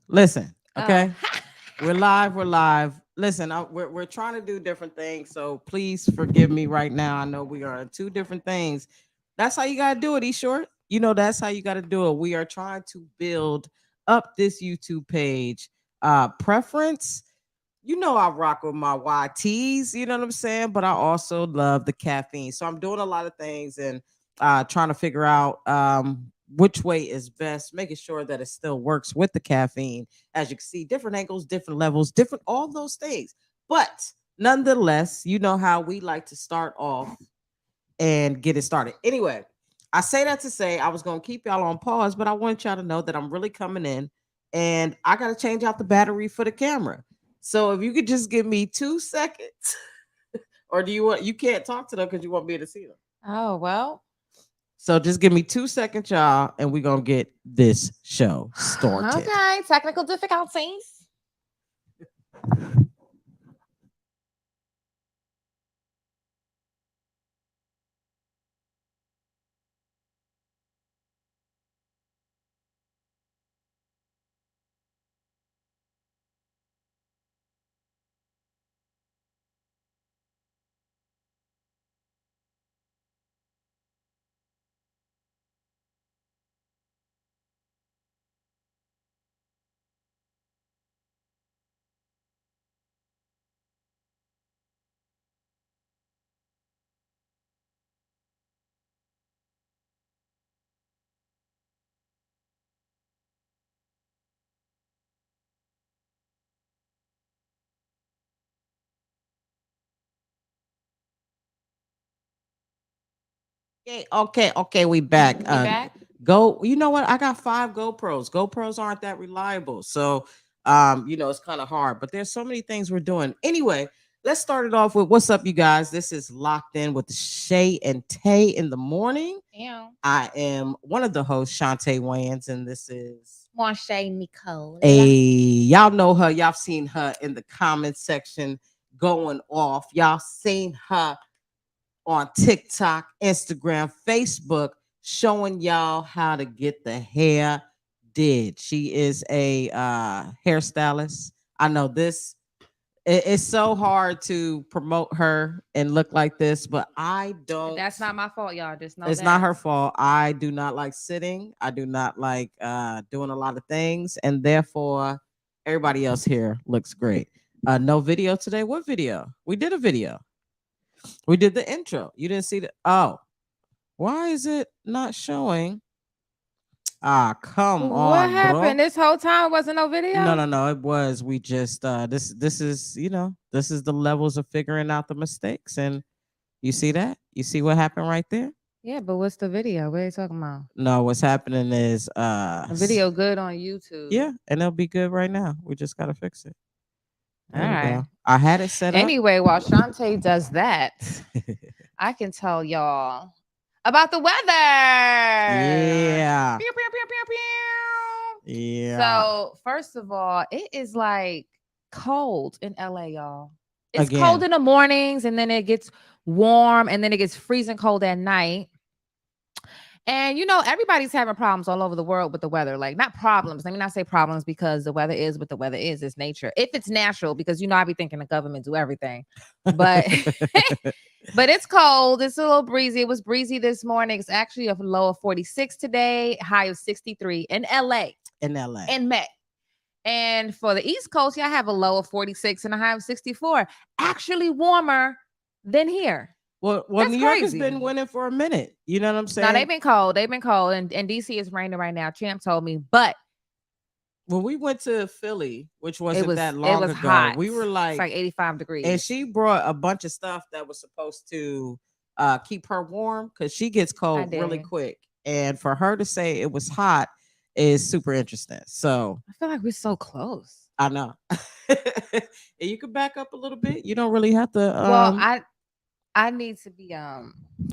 Listen, Oh. okay? We're live. We're live. Listen, we're trying to do different things, so please forgive me right now. I know we are in two different things. That's how you gotta do it. E short. You know that's how you gotta do it. We are trying to build up this YouTube page. Preference. You know I rock with my YTs. You know what I'm saying. But I also love the caffeine. So I'm doing a lot of things and trying to figure out which way is best, making sure that it still works with the caffeine. As you can see, different angles, different levels, different all those things. But nonetheless, you know how we like to start off and get it started. Anyway, I say that to say I was going to keep y'all on pause, but I want y'all to know that I'm really coming in and I got to change out the battery for the camera. So if you could just give me 2 seconds, or do you want, you can't talk to them because you want me to see them. Oh, well. So just give me 2 seconds, y'all, and we're going to get this show started. Okay. Technical difficulties. Okay, we back. We back? Go, you know what? I got 5 GoPros. GoPros aren't that reliable. So it's kind of hard, but there's so many things we're doing. Anyway, let's start it off with what's up, you guys. This is Locked In with Shay and Tay in the morning. Yeah. I am one of the hosts, Shantae Wayans, and this is Shay Nicole. a y'all know her, y'all seen her in the comment section going off. Y'all seen her on TikTok, Instagram, Facebook, showing y'all how to get the hair did. She is a hairstylist. I know this. It's so hard to promote her and look like this, but I don't. That's not my fault, y'all. Just know It's that. not her fault. I do not like sitting. I do not like doing a lot of things, and therefore, everybody else here looks great. No video today. What video? We did a video. We did the intro. You didn't see the. Oh, why is it not showing? Ah, come What on, bro. happened? This whole time wasn't no video? No. It was. We just this is, this is the levels of figuring out the mistakes. And you see that? You see what happened right there? Yeah, but what's the video? What are you talking about? No, what's happening is A video good on YouTube. yeah, and it'll be good right now. We just gotta fix it. All There we right. go. I had it set up. Anyway, while Shantae does that, I can tell y'all about the weather. Yeah. Pew, pew, pew, pew, pew. Yeah. So, first of all, it is like cold in LA, y'all. It's Again. cold in the mornings and then it gets warm and then it gets freezing cold at night. And everybody's having problems all over the world with the weather. Like, not problems. Let me not say problems because the weather is what the weather is. It's nature. If it's natural, because I be thinking the government do everything. But but it's cold. It's a little breezy. It was breezy this morning. It's actually a low of 46 today, high of 63 in LA. In LA. In May. And for the East Coast, y'all have a low of 46 and a high of 64. Actually warmer than here. Well, That's New York has crazy. been winning for a minute. You know what I'm saying? No, they've been cold. They've been cold. And DC is raining right now. Champ told me. But when we went to Philly, which wasn't that it long was ago, hot. we were It's like like 85 degrees. and she brought a bunch of stuff that was supposed to keep her warm because she gets cold really quick. And for her to say it was hot is super interesting. So I feel like we're so close. I know. And you can back up a little bit. You don't really have to. Well, I need to be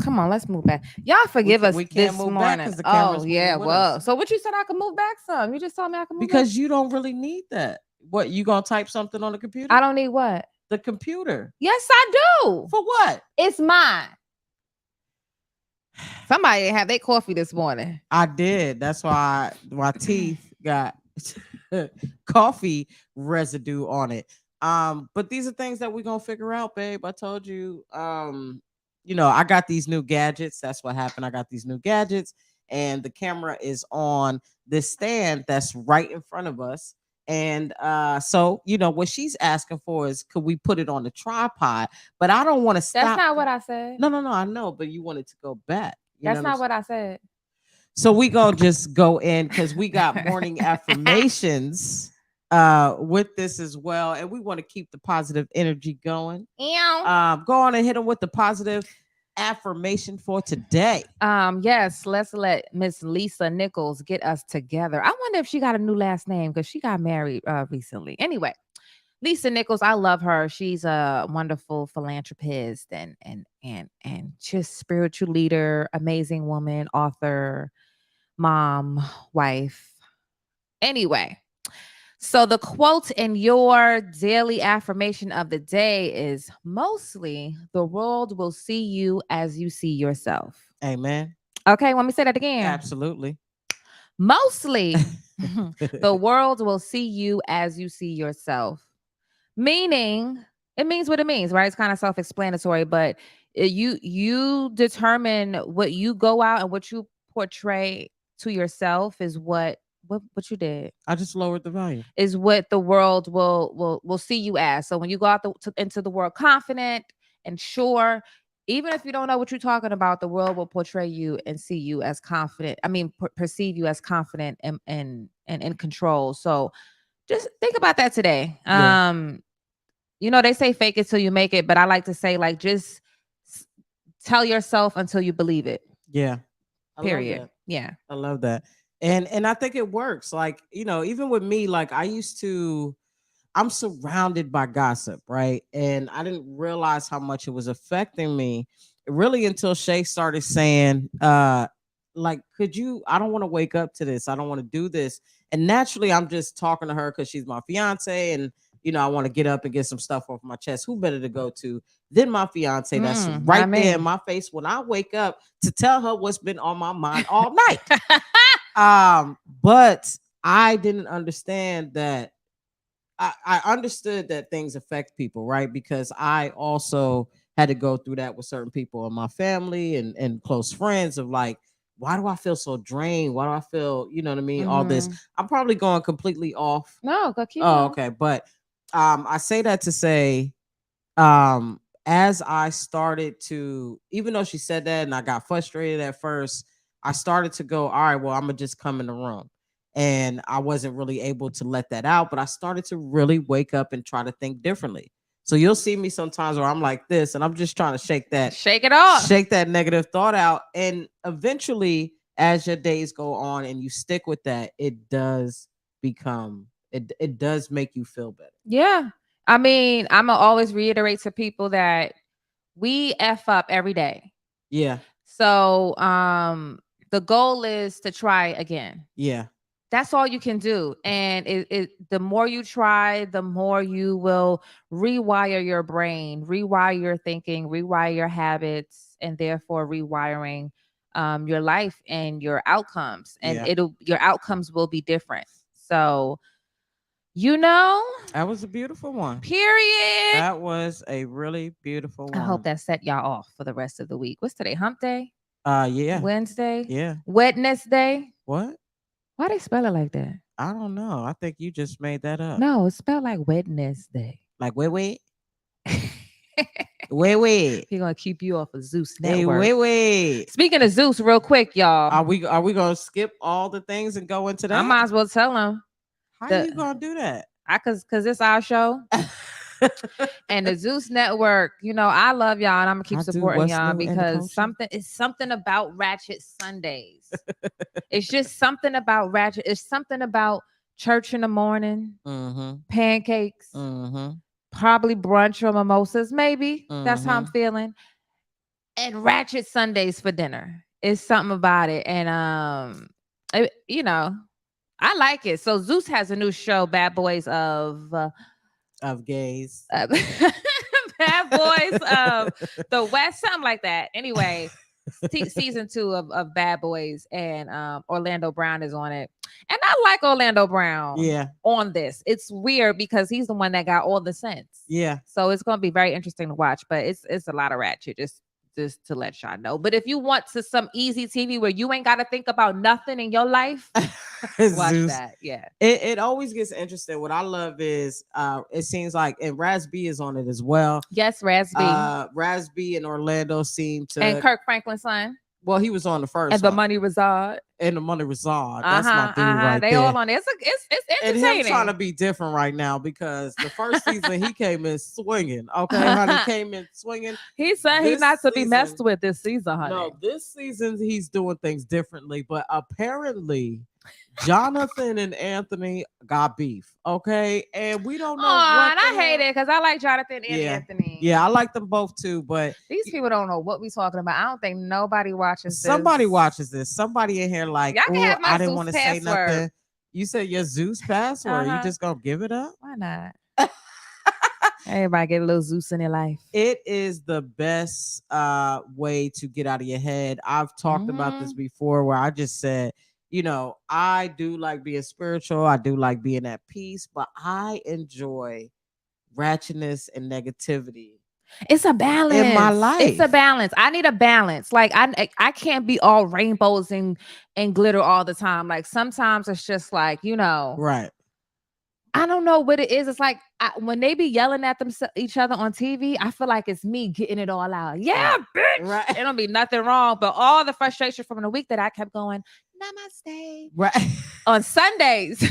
come on, let's move back. Y'all forgive us we can't this move back morning. 'cause the camera's Oh yeah, moving with well. us. So what you said I could move back some? You just told me I could move Because back? you don't really need that. What, you gonna type something on the computer? I don't need what? The computer. Yes, I do. For what? It's mine. Somebody didn't have their coffee this morning. I did. That's why my teeth got coffee residue on it. But these are things that we're gonna figure out, babe. I told you. I got these new gadgets. That's what happened. I got these new gadgets, and the camera is on this stand that's right in front of us. And so what she's asking for is, could we put it on the tripod? But I don't want to That's stop. not what I said. No, no, no. I know, but you want it to go back. You know That's what I'm not saying? what I said. So we gonna just go in because we got morning affirmations with this as well, and we want to keep the positive energy going. Ew. Go on and hit them with the positive affirmation for today. Yes, let's let Miss Lisa Nichols get us together. I wonder if she got a new last name because she got married recently. Anyway, Lisa Nichols, I love her. She's a wonderful philanthropist and just spiritual leader, amazing woman, author, mom, wife. Anyway, so the quote in your daily affirmation of the day is mostly the world will see you as you see yourself. Amen. Okay, let me say that again. Absolutely. Mostly the world will see you as you see yourself. Meaning, it means what it means, right? It's kind of self-explanatory, but you determine what you go out and what you portray to yourself is what you did I just lowered the volume. is what the world will see you as. So when you go out into the world confident and sure, even if you don't know what you're talking about, the world will portray you and see you as confident. I mean, perceive you as confident and in control. So just think about that today. Yeah. They say fake it till you make it, but I like to say like just tell yourself until you believe it. Yeah. I love Period. that. Yeah. I love that. And I think it works. Like, even with me, like I'm surrounded by gossip, right? And I didn't realize how much it was affecting me really until Shay started saying, like, I don't want to wake up to this. I don't want to do this. And naturally, I'm just talking to her because she's my fiance. And, I want to get up and get some stuff off my chest. Who better to go to than my fiance? That's right Not there in me. my face when I wake up to tell her what's been on my mind all night. But I didn't understand that. I understood that things affect people, right? Because I also had to go through that with certain people in my family and close friends of like, why do I feel so drained? Why do I feel, you know what I mean? All this. I'm probably going completely off. No, go keep Oh, going. okay. But I say that to say, as I started to, even though she said that and I got frustrated at first, I started to go, all right, well, I'm gonna just come in the room. And I wasn't really able to let that out, but I started to really wake up and try to think differently. So you'll see me sometimes where I'm like this, and I'm just trying to Shake it off. shake that negative thought out. And eventually, as your days go on and you stick with that, it does it does make you feel better. Yeah. I mean, I'm gonna always reiterate to people that we F up every day. Yeah. So the goal is to try again. Yeah. That's all you can do. And the more you try, the more you will rewire your brain, rewire your thinking, rewire your habits, and therefore rewiring your life and your outcomes. And Yeah. your outcomes will be different. So, you know, That was a beautiful one. period. That was a really beautiful I one. hope that set y'all off for the rest of the week. What's today? Hump day? Yeah. Wednesday? Yeah. Wednesday? What? Why they spell it like that? I don't know. I think you just made that up. No, it's spelled like Wednesday. Like wait. Wait. He gonna keep you off of Zeus Hey, Network. wait. Speaking of Zeus, real quick, y'all. Are we gonna skip all the things and go into that? I might as well tell him. How you gonna do that? Cause it's our show. And the Zeus Network, I love y'all and I'm gonna keep supporting y'all because it's something about Ratchet Sundays. It's just something about Ratchet. It's something about church in the morning, pancakes, probably brunch or mimosas, maybe. That's how I'm feeling. And Ratchet Sundays for dinner. It's something about it. And I like it. So Zeus has a new show, Bad Boys of Gays. Bad Boys of the West, something like that. Anyway, season 2 of Bad Boys, and Orlando Brown is on it. And I like Orlando Brown Yeah. on this. It's weird because he's the one that got all the sense. Yeah. So it's gonna be very interesting to watch, but it's a lot of ratchet, just to let y'all know. But if you want to some easy TV where you ain't gotta think about nothing in your life, watch Zeus. that. Yeah. It always gets interesting. What I love is it seems like, and Raz B is on it as well. Yes, Raspy. Raz B and Orlando seem And to, Kirk Franklin's son. well, he was on the first And the one. money resort. And the money resort. That's my dude Uh-huh. right They there. all on it. It's And entertaining. him trying to be different right now because the first season he came in swinging. Okay, honey, came in swinging. He said he's This not to be messed season- with this season, honey. No, this season he's doing things differently, but apparently Jonathan and Anthony got beef. Okay, and we don't know. Oh, and I the hate hell- it because I like Jonathan and Yeah. Anthony. Yeah, I like them both too, but These people don't know what we talking about. I don't think nobody watches somebody this. watches this. Somebody in here like, Y'all can oh, have my I didn't Zeus want to say password." nothing. You said your Zeus password. You Uh-huh. just gonna give it up? Why not? Everybody get a little Zeus in their life. It is the best way to get out of your head. I've talked about this before where I just said, you know, I do like being spiritual. I do like being at peace, but I enjoy ratchetness and negativity. It's a balance in my life. It's a balance. I need a balance. Like I can't be all rainbows and glitter all the time. Like sometimes it's just like, you know, Right. I don't know what it is. It's like when they be yelling at each other on TV, I feel like it's me getting it all out. Yeah, bitch. Right. It don't be nothing wrong, but all the frustration from the week that I kept going, namaste. Right. On Sundays.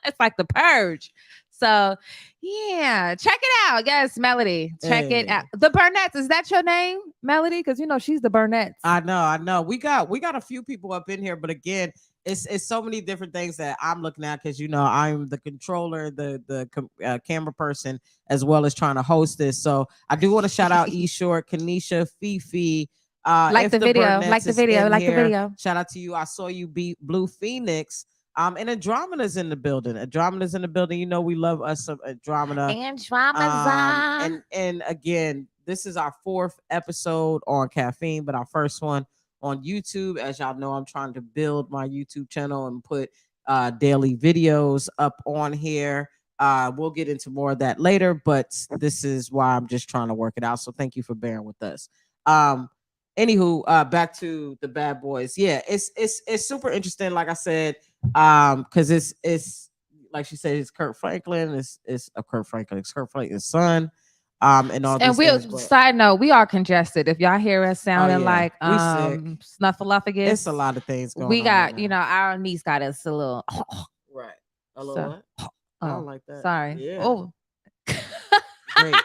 It's like the purge. So yeah, check it out. Yes, Melody. Check it out. The Burnett's. Is that your name, Melody? Because you know she's the Burnett's. I know. We got a few people up in here, but again, it's so many different things that I'm looking at because you know I'm the controller, the camera person, as well as trying to host this. So I do want to shout out E Short, Kanisha, Fifi. Like if the video, Burnett's like the is video, in like the here, video. Shout out to you. I saw you beat Blue Phoenix. And Andromeda's in the building. Andromeda's in the building. You know we love us some Andromeda. Andromeda. And again, this is our 4th episode on caffeine, but our first one on YouTube. As y'all know, I'm trying to build my YouTube channel and put daily videos up on here. We'll get into more of that later, but this is why I'm just trying to work it out. So thank you for bearing with us. Anywho, back to the Bad Boys. Yeah, it's super interesting. Like I said, because it's like she said, it's Kurt Franklin. It's Kurt Franklin. It's Kurt Franklin's son. And all. And these we'll side note, we are congested. If y'all hear us sounding like we sick. snuffleupagus, It's a lot of things going on. We got, right you know, our niece got us a little right. A little what? I don't like that. Sorry. Yeah. Oh. Great.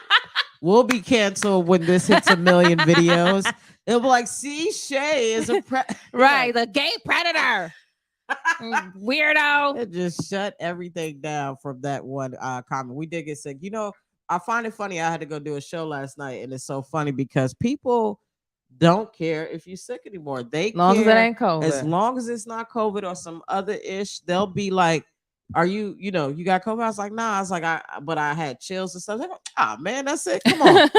We'll be canceled when this hits 1 million videos. It'll be like, see, Shay is a right, the gay predator. Weirdo. It just shut everything down from that one comment. We did get sick. You know, I find it funny. I had to go do a show last night, and it's so funny because people don't care if you're sick anymore. They as long care as it ain't COVID. As long as it's not COVID or some other ish, they'll be like, "Are you, you got COVID?" I was like, "Nah." I was like, but I had chills and stuff. Like, ah, man, that's it. Come on.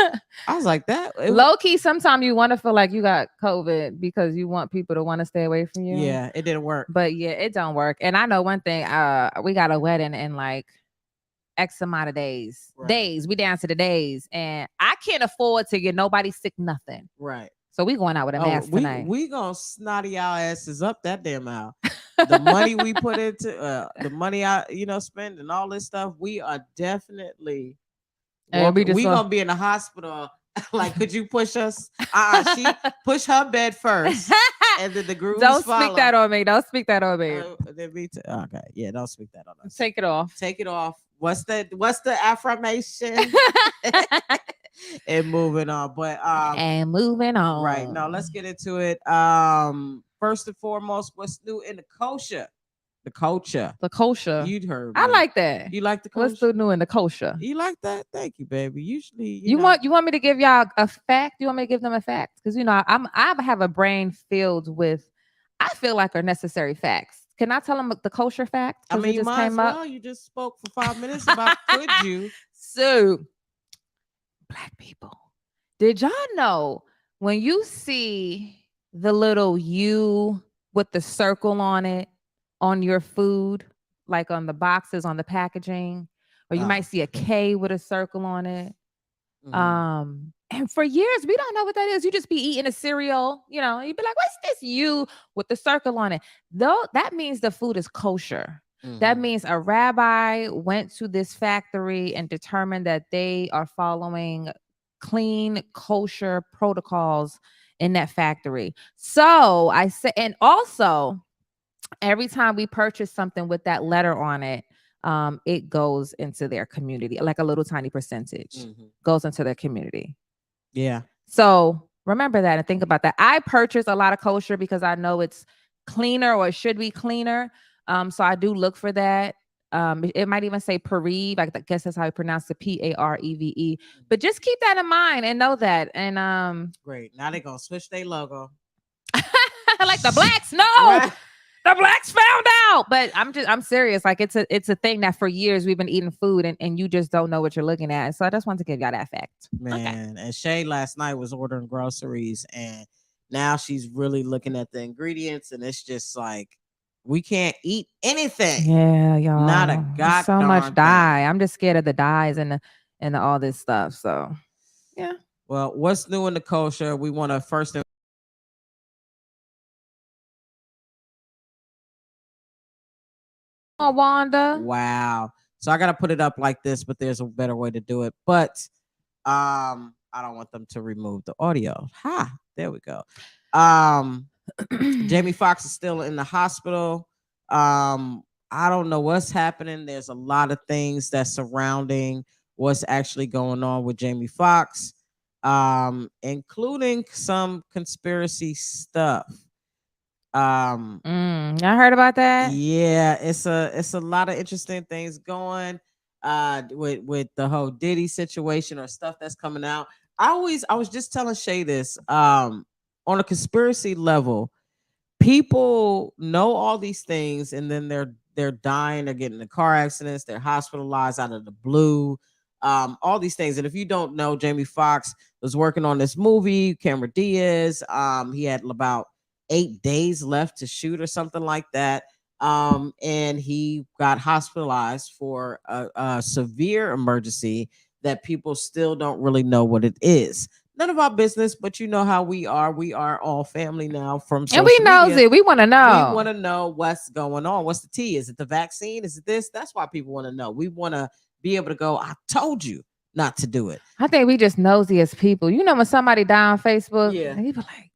I was like that. Low key, sometimes you want to feel like you got COVID because you want people to want to stay away from you. Yeah, it didn't work. But yeah, it don't work. And I know one thing. We got a wedding in like X amount of days. Right. Days. We down to the days, and I can't afford to get nobody sick. Nothing. Right. So we going out with a mask tonight. We gonna snotty our asses up that damn aisle. The money we put into the money I spend and all this stuff, we are definitely we gonna be in the hospital. Like, could you push us? She push her bed first, and then the grooves don't follow. speak that on me. Don't speak that on me. Okay, yeah, don't speak that on us. Take it off. Take it off. What's the affirmation? And moving on, but and moving on. Right now, let's get into it. First and foremost, what's new in the culture? The culture. You'd heard. I like that. You like the culture? What's new in the culture? You like that? Thank you, baby. Usually, you want me to give y'all a fact? You want me to give them a fact? Because I have a brain filled with, I feel like, are necessary facts. Can I tell them the culture fact? I mean, you might as well. You just spoke for 5 minutes about could you? So, Black people, did y'all know when you see the little U with the circle on it on your food, like on the boxes, on the packaging, or you might see a K with a circle on it. And for years we don't know what that is. You just be eating a cereal, you'd be like, what's this U with the circle on it? Though that means the food is kosher. That means a rabbi went to this factory and determined that they are following clean, kosher protocols in that factory. So I say, and also every time we purchase something with that letter on it, it goes into their community, like a little tiny percentage goes into their community. Yeah. So remember that and think about that. I purchase a lot of kosher because I know it's cleaner, or it should be cleaner. So I do look for that. It might even say Pareve. I guess that's how you pronounce it, Pareve. But just keep that in mind and know that. And great. Now they're gonna switch their logo. Like the blacks, no. Right. The blacks found out. But I'm serious. Like it's a thing that for years we've been eating food and you just don't know what you're looking at. So I just want to give y'all that fact. Man, okay. And Shay last night was ordering groceries, and now she's really looking at the ingredients, and it's just like we can't eat anything. Yeah, y'all. Not a goddamn so much thing. dye. I'm just scared of the dyes and all this stuff. So yeah. Well, what's new in the kosher? We want to first. Oh, Wanda. Wow. So I gotta put it up like this, but there's a better way to do it. But I don't want them to remove the audio. Ha, there we go. Jamie Foxx is still in the hospital. I don't know what's happening. There's a lot of things that's surrounding what's actually going on with Jamie Foxx, including some conspiracy stuff. Y'all heard about that? Yeah, it's a lot of interesting things going with the whole Diddy situation or stuff that's coming out. I was just telling Shay this, on a conspiracy level, people know all these things, and then they're dying, they're getting in car accidents, they're hospitalized out of the blue, all these things. And if you don't know, Jamie Foxx was working on this movie, Cameron Diaz. He had about 8 days left to shoot or something like that. And he got hospitalized for a severe emergency that people still don't really know what it is. None of our business, but you know how we are. We are all family now from social media. And we knows it. We want to know. We want to know what's going on. What's the tea? Is it the vaccine? Is it this? That's why people want to know. We want to be able to go, I told you not to do it. I think we just nosy as people. You know, when somebody die on Facebook, and you be like,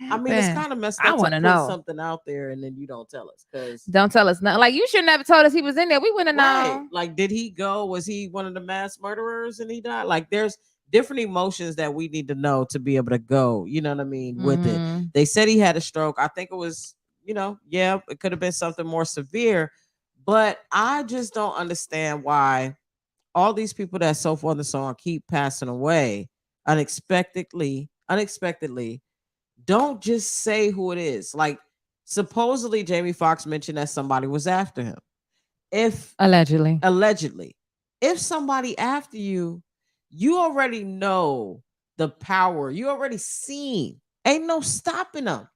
I mean, it's kind of messed up. I want to know something out there, and then you don't tell us. Don't tell us nothing. Like, you should never told us he was in there. We wouldn't have known. Like, did he go? Was he one of the mass murderers and he died? Like, there's different emotions that we need to know to be able to go. You know what I mean? With it, they said he had a stroke. I think it was, it could have been something more severe. But I just don't understand why all these people that so forth and so on keep passing away unexpectedly. Don't just say who it is. Like, supposedly Jamie Foxx mentioned that somebody was after him. If allegedly, if somebody after you, you already know the power. You already seen. Ain't no stopping them.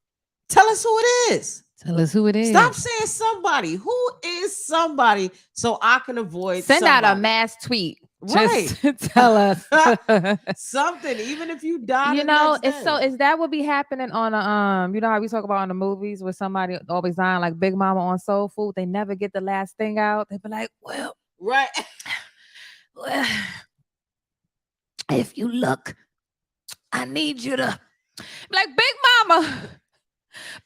Tell us who it is. Tell us who it is. Stop saying somebody. Who is somebody so I can avoid Send out a mass tweet. Right. Just tell us something, even if you die. Is that what be happening on a you know how we talk about in the movies where somebody always dying, like Big Mama on Soul Food? They never get the last thing out. They be like, well, right. Well, if you look, I need you to be like, Big Mama.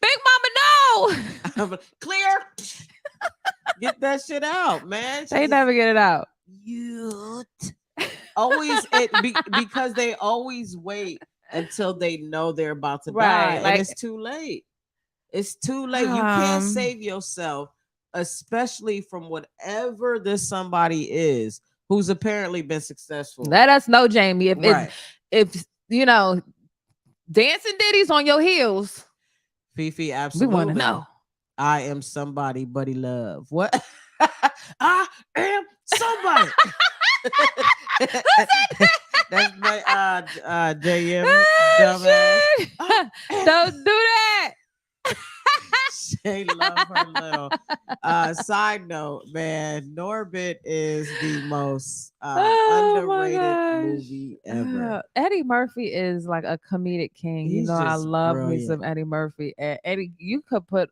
Big Mama, no. Clear. Get that shit out, man. They never get it out. Because they always wait until they know they're about to die. Like, and it's too late. It's too late. You can't save yourself, especially from whatever this somebody is who's apparently been successful. Let us know, Jamie. If you know, dancing ditties on your heels. Fifi, absolutely. We want to know. I am somebody, buddy love. What? I am somebody. That's my JM dumbass. Oh, shit. Don't do that. Shay love her little. Side note, man, Norbit is the most Oh my underrated gosh. movie ever. Eddie Murphy is like a comedic king. You know, He's I just love me brilliant. some Eddie Murphy. And Eddie, you could put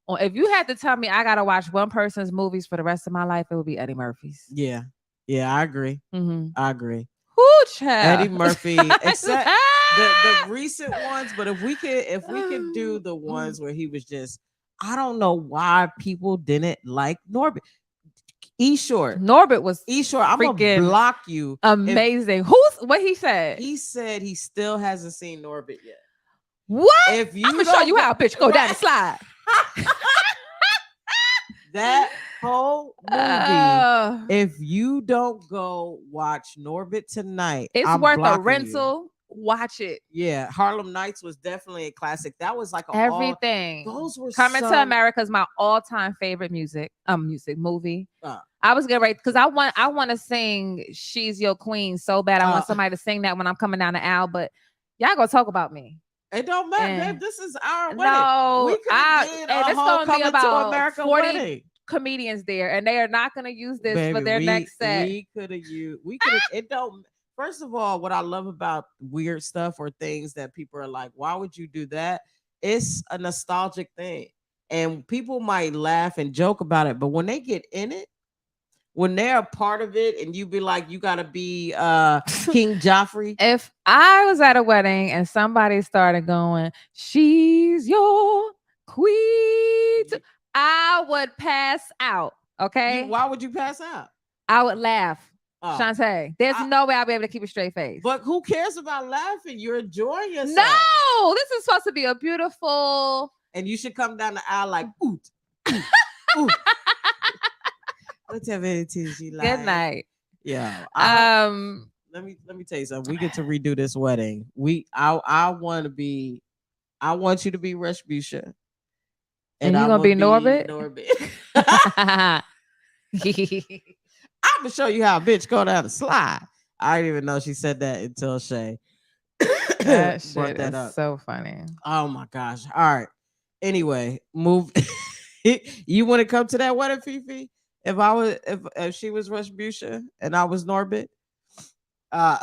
on if you had to tell me I gotta watch one person's movies for the rest of my life, it would be Eddie Murphy's. Yeah, yeah, I agree. Mm-hmm. I agree. Whoo, Eddie child. Murphy, except the recent ones, but if we could do the Mm. ones where he was just, I don't know why people didn't like Norbit. E short, Norbit was E short. I'm gonna freaking block you if amazing. Who's what he said? he said he still hasn't seen Norbit yet. What? If I'm you gonna show don't you go- how a bitch go down the slide. that whole movie, Uh, if you don't go watch Norbit tonight, it's I'm worth a blocking you. rental. Watch it. Yeah, Harlem Nights was definitely a classic. That was like Everything. those were Coming to some America is my all-time favorite music movie. uh, I was getting ready because I want to sing "She's Your Queen" so bad. I want uh, somebody to sing that when I'm coming down the aisle. But y'all gonna talk about me. it don't matter, And babe. This is our wedding. no, We could have did and a it's whole gonna be coming to about America 40 wedding. comedians there, and they are not gonna use this for Baby, their next set. we could have used we could have it don't first of all, what I love about weird stuff or things that people are like, why would you do that? It's a nostalgic thing. And people might laugh and joke about it, but when they get in it, when they're a part of it, and you be like, you gotta be King Joffrey. If I was at a wedding and somebody started going, "She's your queen," I would pass out. Okay, Why would you pass out? I would laugh. Oh. Shantae, there's no way I'll be able to keep a straight face. But who cares about laughing? You're enjoying yourself. No, this is supposed to be a beautiful. And you should come down the aisle like, oot, oot, oot. Whatever it is you like. Good night. Yeah. Let me tell you something. We get to redo this wedding. I want you to be Respucia. And you gonna be Norbit? I'm gonna show you how a bitch go down the slide. I didn't even know she said that until Shay That brought shit that is up. so funny. Oh my gosh. All right. Anyway, move. You want to come to that wedding, Fifi? If she was Respucia and I was Norbit. Uh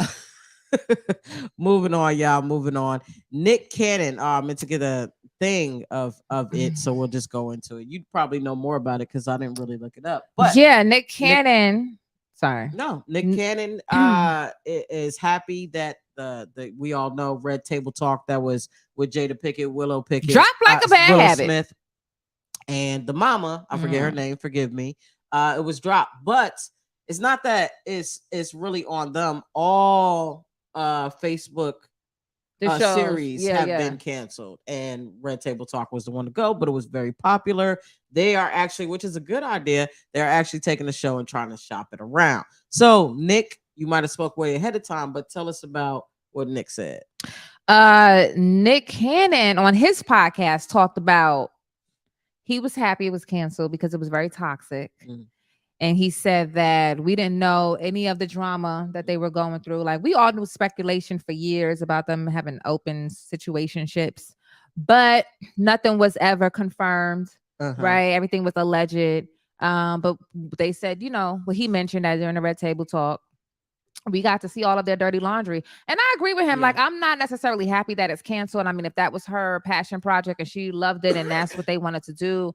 moving on, y'all. Moving on. Nick Cannon. I meant to get a thing of it, so we'll just go into it. You probably know more about it because I didn't really look it up. But yeah, Nick Cannon. Sorry. No, Nick Cannon is happy that the we all know Red Table Talk that was with Jada Pickett, Willow Pickett, Drop like a bad Willow habit. Smith, and the mama. I forget her name. Forgive me. It was dropped, but it's not that it's really on them. All Facebook series have been canceled, and Red Table Talk was the one to go, but it was very popular. They are actually, which is a good idea, they're actually taking the show and trying to shop it around. So Nick, you might have spoke way ahead of time, but tell us about what Nick said. Nick Cannon on his podcast talked about he was happy it was canceled because it was very toxic. And he said that we didn't know any of the drama that they were going through. Like, we all knew speculation for years about them having open situationships, but nothing was ever confirmed, right? Everything was alleged. But they said, what he mentioned that during the Red Table Talk, we got to see all of their dirty laundry. And I agree with him. Like, I'm not necessarily happy that it's canceled. I mean, if that was her passion project and she loved it and that's what they wanted to do,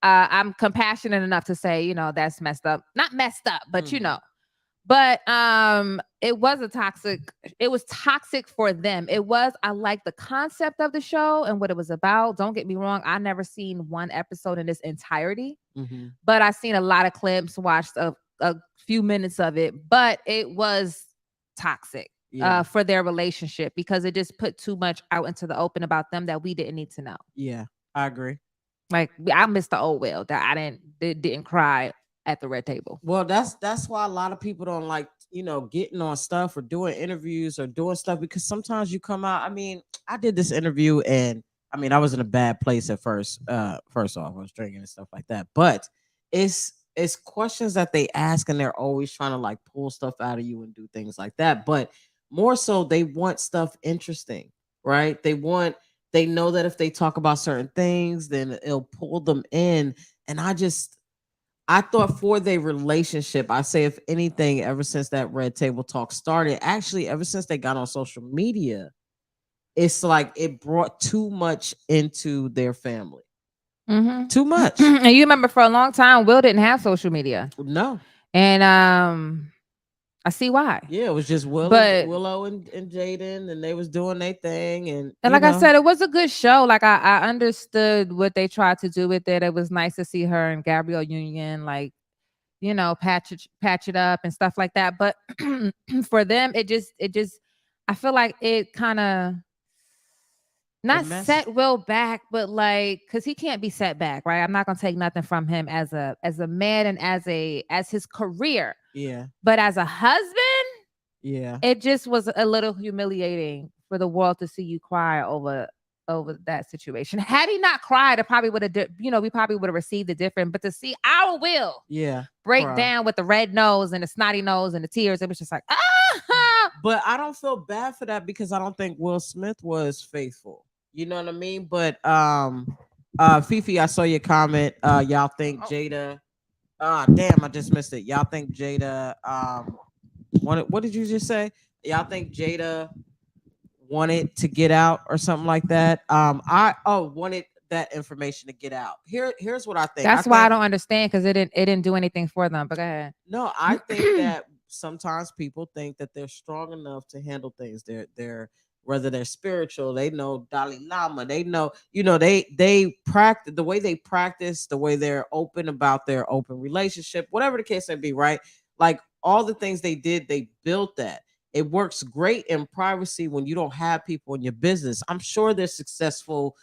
I'm compassionate enough to say, that's messed up. Not messed up, but But it was toxic for them. I like the concept of the show and what it was about. Don't get me wrong, I never seen one episode in its entirety. But I've seen a lot of clips, watched a few minutes of it, but it was toxic for their relationship because it just put too much out into the open about them that we didn't need to know. Yeah, I agree. Like, I missed the old well that I didn't cry at the Red Table. Well, that's why a lot of people don't like, getting on stuff or doing interviews or doing stuff, because sometimes you come out. I mean, I did this interview and I was in a bad place at first. First off, I was drinking and stuff like that. But it's it's questions that they ask, and they're always trying to like pull stuff out of you and do things like that. But more so, they want stuff interesting, right? They know that if they talk about certain things, then it'll pull them in. And I thought for their relationship, I say if anything, ever since that Red Table Talk started, actually ever since they got on social media, it's like it brought too much into their family. Mm-hmm. Too much. And you remember for a long time, Will didn't have social media, No. and I see why. Yeah, it was just But Willow and Jaden, and they was doing their thing, and and like I said, it was a good show. Like I understood what they tried to do with it. It was nice to see her and Gabrielle Union, like, you know, patch it up and stuff like that. But for them, it just I feel like it kind of not set Will back, but like, cause he can't be set back, right? I'm not gonna take nothing from him as a man and as his career. Yeah. But as a husband, Yeah. it just was a little humiliating for the world to see you cry over that situation. Had he not cried, it probably would have, we probably would have received it different. But to see our Will, Yeah, break down with the red nose and the snotty nose and the tears, it was just like, ah. But I don't feel bad for that because I don't think Will Smith was faithful. You know what I mean? But Fifi, I saw your comment. Y'all think Jada damn, I just missed it. Y'all think Jada what did you just say? Y'all think Jada wanted to get out or something like that? I wanted that information to get out. Here's what I think. That's why I don't understand, because it didn't do anything for them. But go ahead. No, I think that sometimes people think that they're strong enough to handle things. They're whether they're spiritual, they know Dalai Lama, they know, they practice the way they practice, the way they're open about their open relationship, whatever the case may be, right? Like all the things they did, they built that. It works great in privacy when you don't have people in your business. I'm sure there's successful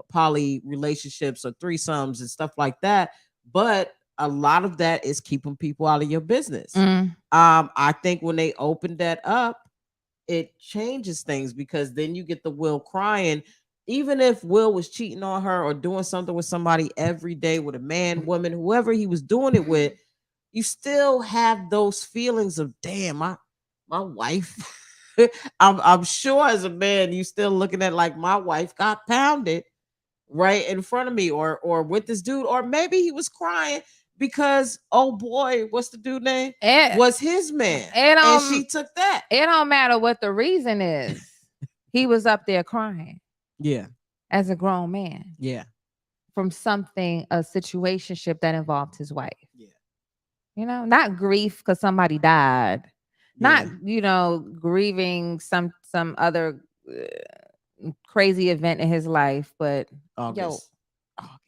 poly relationships or threesomes and stuff like that, but a lot of that is keeping people out of your business. I think when they opened that up, it changes things, because then you get the Will crying. Even if Will was cheating on her or doing something with somebody every day, with a man, woman, whoever he was doing it with, you still have those feelings of, damn, my wife. I'm sure as a man, you still looking at like, my wife got pounded right in front of me, or with this dude, or maybe he was crying because, oh boy, what's the dude name? Was his man, and she took that. It don't matter what the reason is. He was up there crying. Yeah, as a grown man. Yeah, from a situationship that involved his wife. Yeah, not grief because somebody died, not grieving some other crazy event in his life, but August. Yeah, August.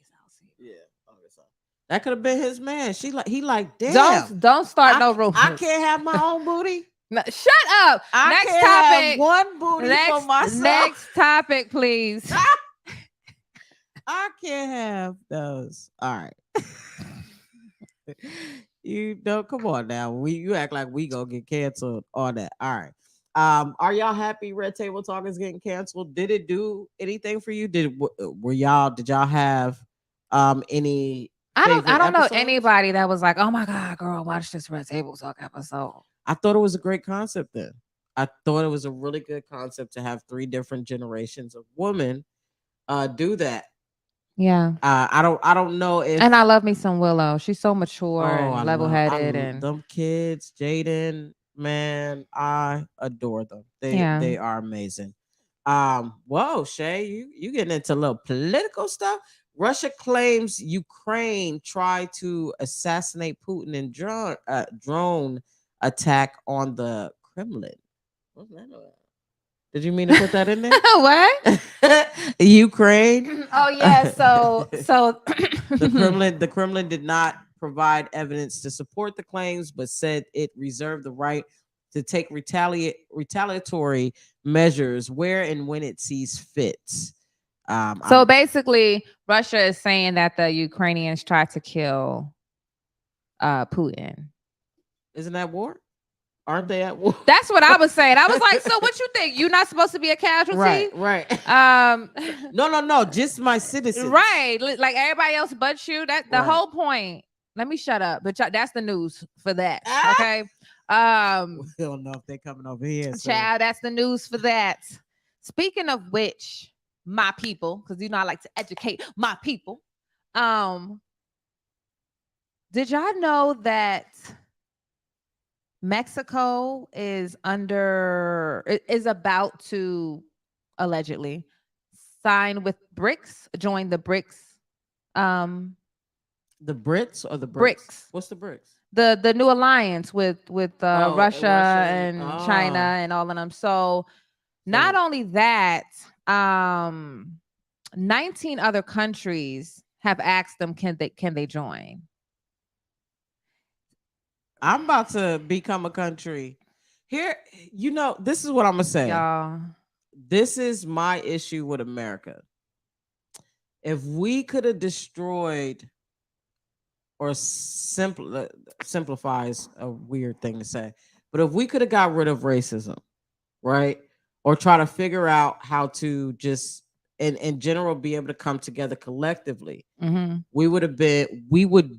That could have been his man. He like, damn. Don't start no rumors. I can't have my own booty. No, shut up. Next topic. Have one booty for myself. Next topic, please. I can't have those. All right. You don't come on now. You act like we gonna get canceled on that. All right. Are y'all happy Red Table Talk is getting canceled? Did it do anything for you? Did y'all have any? I don't know anybody that was like, oh my God, girl, watch this Red Table Talk episode. I thought it was a great concept then. I thought it was a really good concept to have 3 different generations of women do that. Yeah. I don't know if, and I love me some Willow. She's so mature and level-headed, and them kids, Jaden, man, I adore them. They are amazing. Whoa, Shay, you getting into a little political stuff. Russia claims Ukraine tried to assassinate Putin in drone attack on the Kremlin. What's that about? Did you mean to put that in there? What? Ukraine. Oh yeah. So the Kremlin did not provide evidence to support the claims, but said it reserved the right to take retaliatory measures where and when it sees fit. So basically, Russia is saying that the Ukrainians tried to kill Putin. Isn't that war? Aren't they at war? That's what I was saying. I was like, so what you think? You're not supposed to be a casualty? Right. No. Just my citizens. Right. Like everybody else but you. That's the whole point. let me shut up. But that's the news for that. Ah! Okay. We don't know if they're coming over here. So. Child, that's the news for that. Speaking of which, my people, because I like to educate my people. Did y'all know that Mexico is about to allegedly sign with BRICS, join the BRICS. The Brits or the BRICS. What's the BRICS? The new alliance with Russia and China oh. and all of them. So not only that, 19 other countries have asked them can they join. I'm about to become a country. Here, this is what I'm gonna say. Y'all. This is my issue with America. If we could have destroyed, or simplifies a weird thing to say, but if we could have got rid of racism, right? Or try to figure out how to just in general be able to come together collectively, we would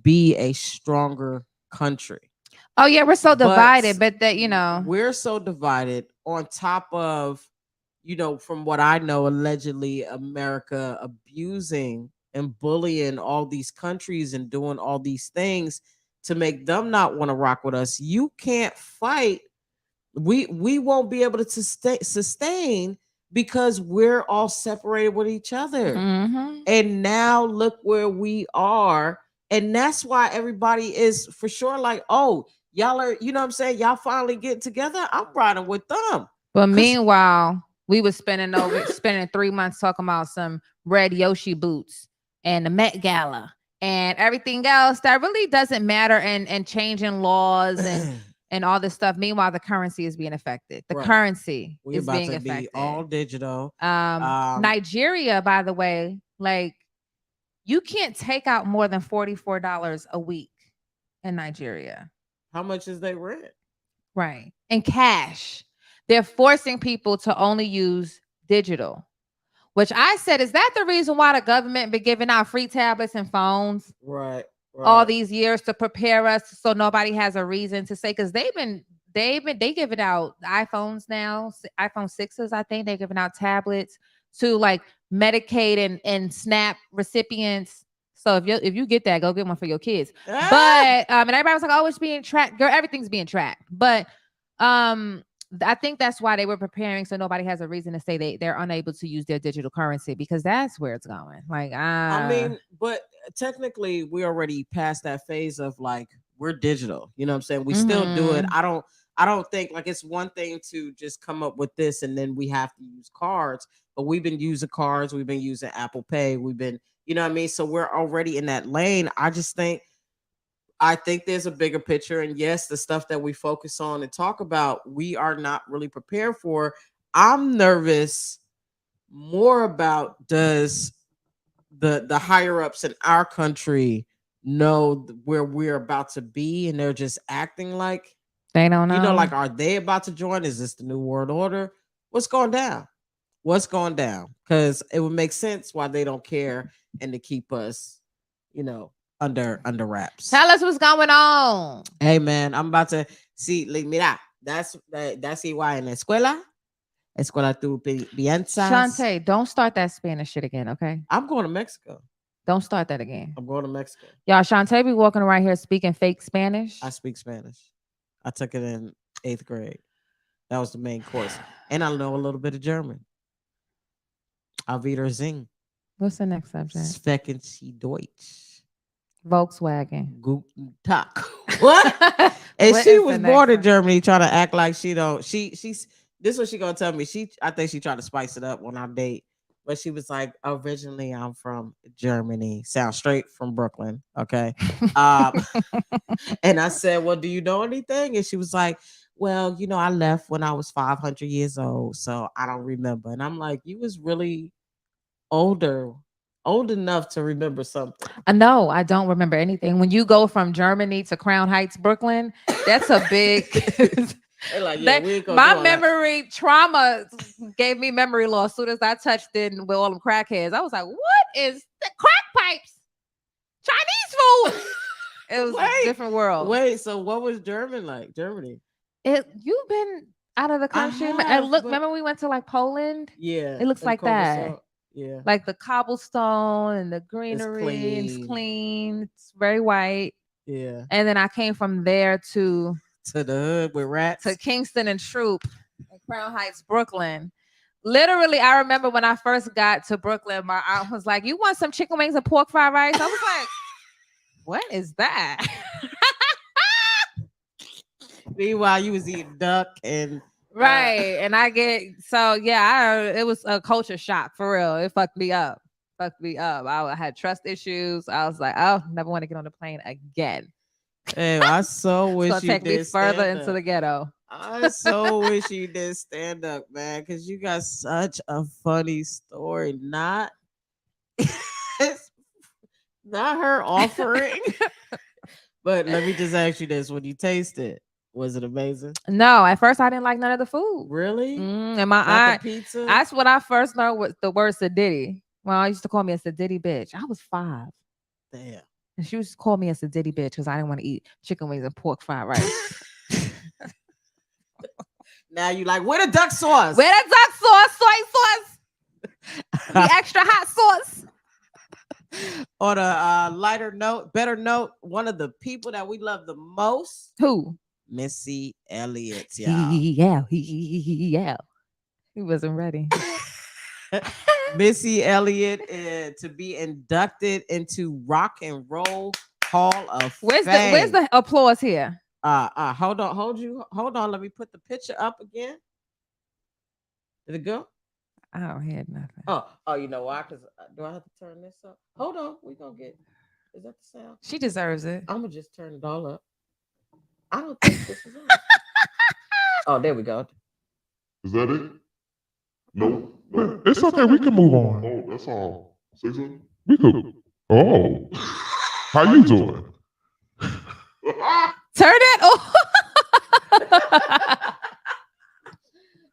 be a stronger country. Oh yeah, we're so divided, but that we're so divided on top of, from what I know, allegedly America abusing and bullying all these countries and doing all these things to make them not want to rock with us. You can't fight. We won't be able to sustain because we're all separated with each other. And now look where we are. And that's why everybody is for sure like, oh, y'all are, you know what I'm saying? Y'all finally get together. I'm riding with them. But meanwhile, we was spending 3 months talking about some red Yoshi boots and the Met Gala and everything else that really doesn't matter, and changing laws and all this stuff. Meanwhile, the currency is being affected. The currency is being affected. Be all digital. Nigeria, by the way, like you can't take out more than $44 a week in Nigeria. How much is their rent? Right. In cash. They're forcing people to only use digital, which I said, is that the reason why the government been giving out free tablets and phones? Right. All these years to prepare us so nobody has a reason to say, because they giving out iPhones now, iPhone 6s, I think they're giving out tablets to like Medicaid and SNAP recipients. So if you get that, go get one for your kids. But and everybody was like, oh, it's being tracked. Girl, everything's being tracked. But I think that's why they were preparing, so nobody has a reason to say they're unable to use their digital currency, because that's where it's going. Like, I mean, but technically we already passed that phase of like, we're digital. You know what I'm saying? We still do it. I don't think like it's one thing to just come up with this and then we have to use cards, but we've been using cards, we've been using Apple Pay, we've been, you know what I mean? So we're already in that lane. I think there's a bigger picture. And yes, the stuff that we focus on and talk about, we are not really prepared for. I'm nervous more about, does the higher ups in our country know where we're about to be, and they're just acting like they don't know? Like, are they about to join? Is this the new world order? What's going down? Because it would make sense why they don't care and to keep us, under wraps. Tell us what's going on. Hey man, I'm about to see. Like, mira, that's igual en la escuela tu piensas. Shantae, don't start that Spanish shit again, okay? I'm going to Mexico. Don't start that again. I'm going to Mexico. Y'all, Shantae be walking around here speaking fake Spanish. I speak Spanish. I took it in 8th grade. That was the main course, and I know a little bit of German. Auf Wiedersehen. What's the next subject? Sprechen Sie Deutsch. Volkswagen. Guten Tag. What? And she was born in Germany, trying to act like she don't. She's this is what she gonna tell me. I think she tried to spice it up on our date, but she was like, originally I'm from Germany. Sound straight from Brooklyn, okay? And I said, well, do you know anything? And she was like, well, I left when I was 500 years old, so I don't remember. And I'm like, you was really old enough to remember something. No, I don't remember anything. When you go from Germany to Crown Heights, Brooklyn, that's a big like, yeah, my memory trauma gave me memory loss as soon as I touched in with all them crackheads. I was like, what is the crack pipes? Chinese food. It was a Wait, different world. wait. So what was German like? Germany. You've been out of the I country. And have, look, but remember we went to like Poland? yeah, It looks and like that. Kovaso. Yeah, Like the cobblestone and the it's greenery, and it's clean. clean. It's very white. Yeah, And then I came from there to the hood with rats. to Kingston and Troop in Crown Heights, Brooklyn. Literally, I remember when I first got to Brooklyn, my aunt was like, "You want some chicken wings and pork fried rice?" I was like, "What is that?" Meanwhile, you was eating duck and Right. And it was a culture shock for real. It fucked me up. Fucked me up. I had trust issues. I was like, oh, never want to get on the plane again. Hey, I so It's wish gonna you take me did further stand into up. the ghetto. I so wish you did stand up, man, because you got such a funny story. Not, not her offering, but let me just ask you this: when you taste it, was it amazing? No, at first I didn't like none of the food. Really? And my Not aunt, the pizza? that's what I first learned was the word sadiddy. Well, I used to call me a sadiddy bitch. I was 5. Damn. And she used to call me a sadiddy bitch because I didn't want to eat chicken wings and pork fried rice. Now you like, where the duck sauce? Where the duck sauce, soy sauce, the extra hot sauce. On a lighter note, better note, one of the people that we love the most, Who? Missy Elliott, y'all. Yeah. He wasn't ready. Missy Elliott to be inducted into Rock and Roll Hall of Where's Fame. the applause here? Hold on. Let me put the picture up again. Did it go? I don't hear nothing. Oh, you know why? Because do I have to turn this up? Hold on, we gonna get. Is that the sound? She deserves it. I'm gonna just turn it all up. I don't think this is on. Oh, there we go. Is that it? No. It's okay. We can move on. Oh, that's all. Say something. We could. Oh, how you doing? Turn it off.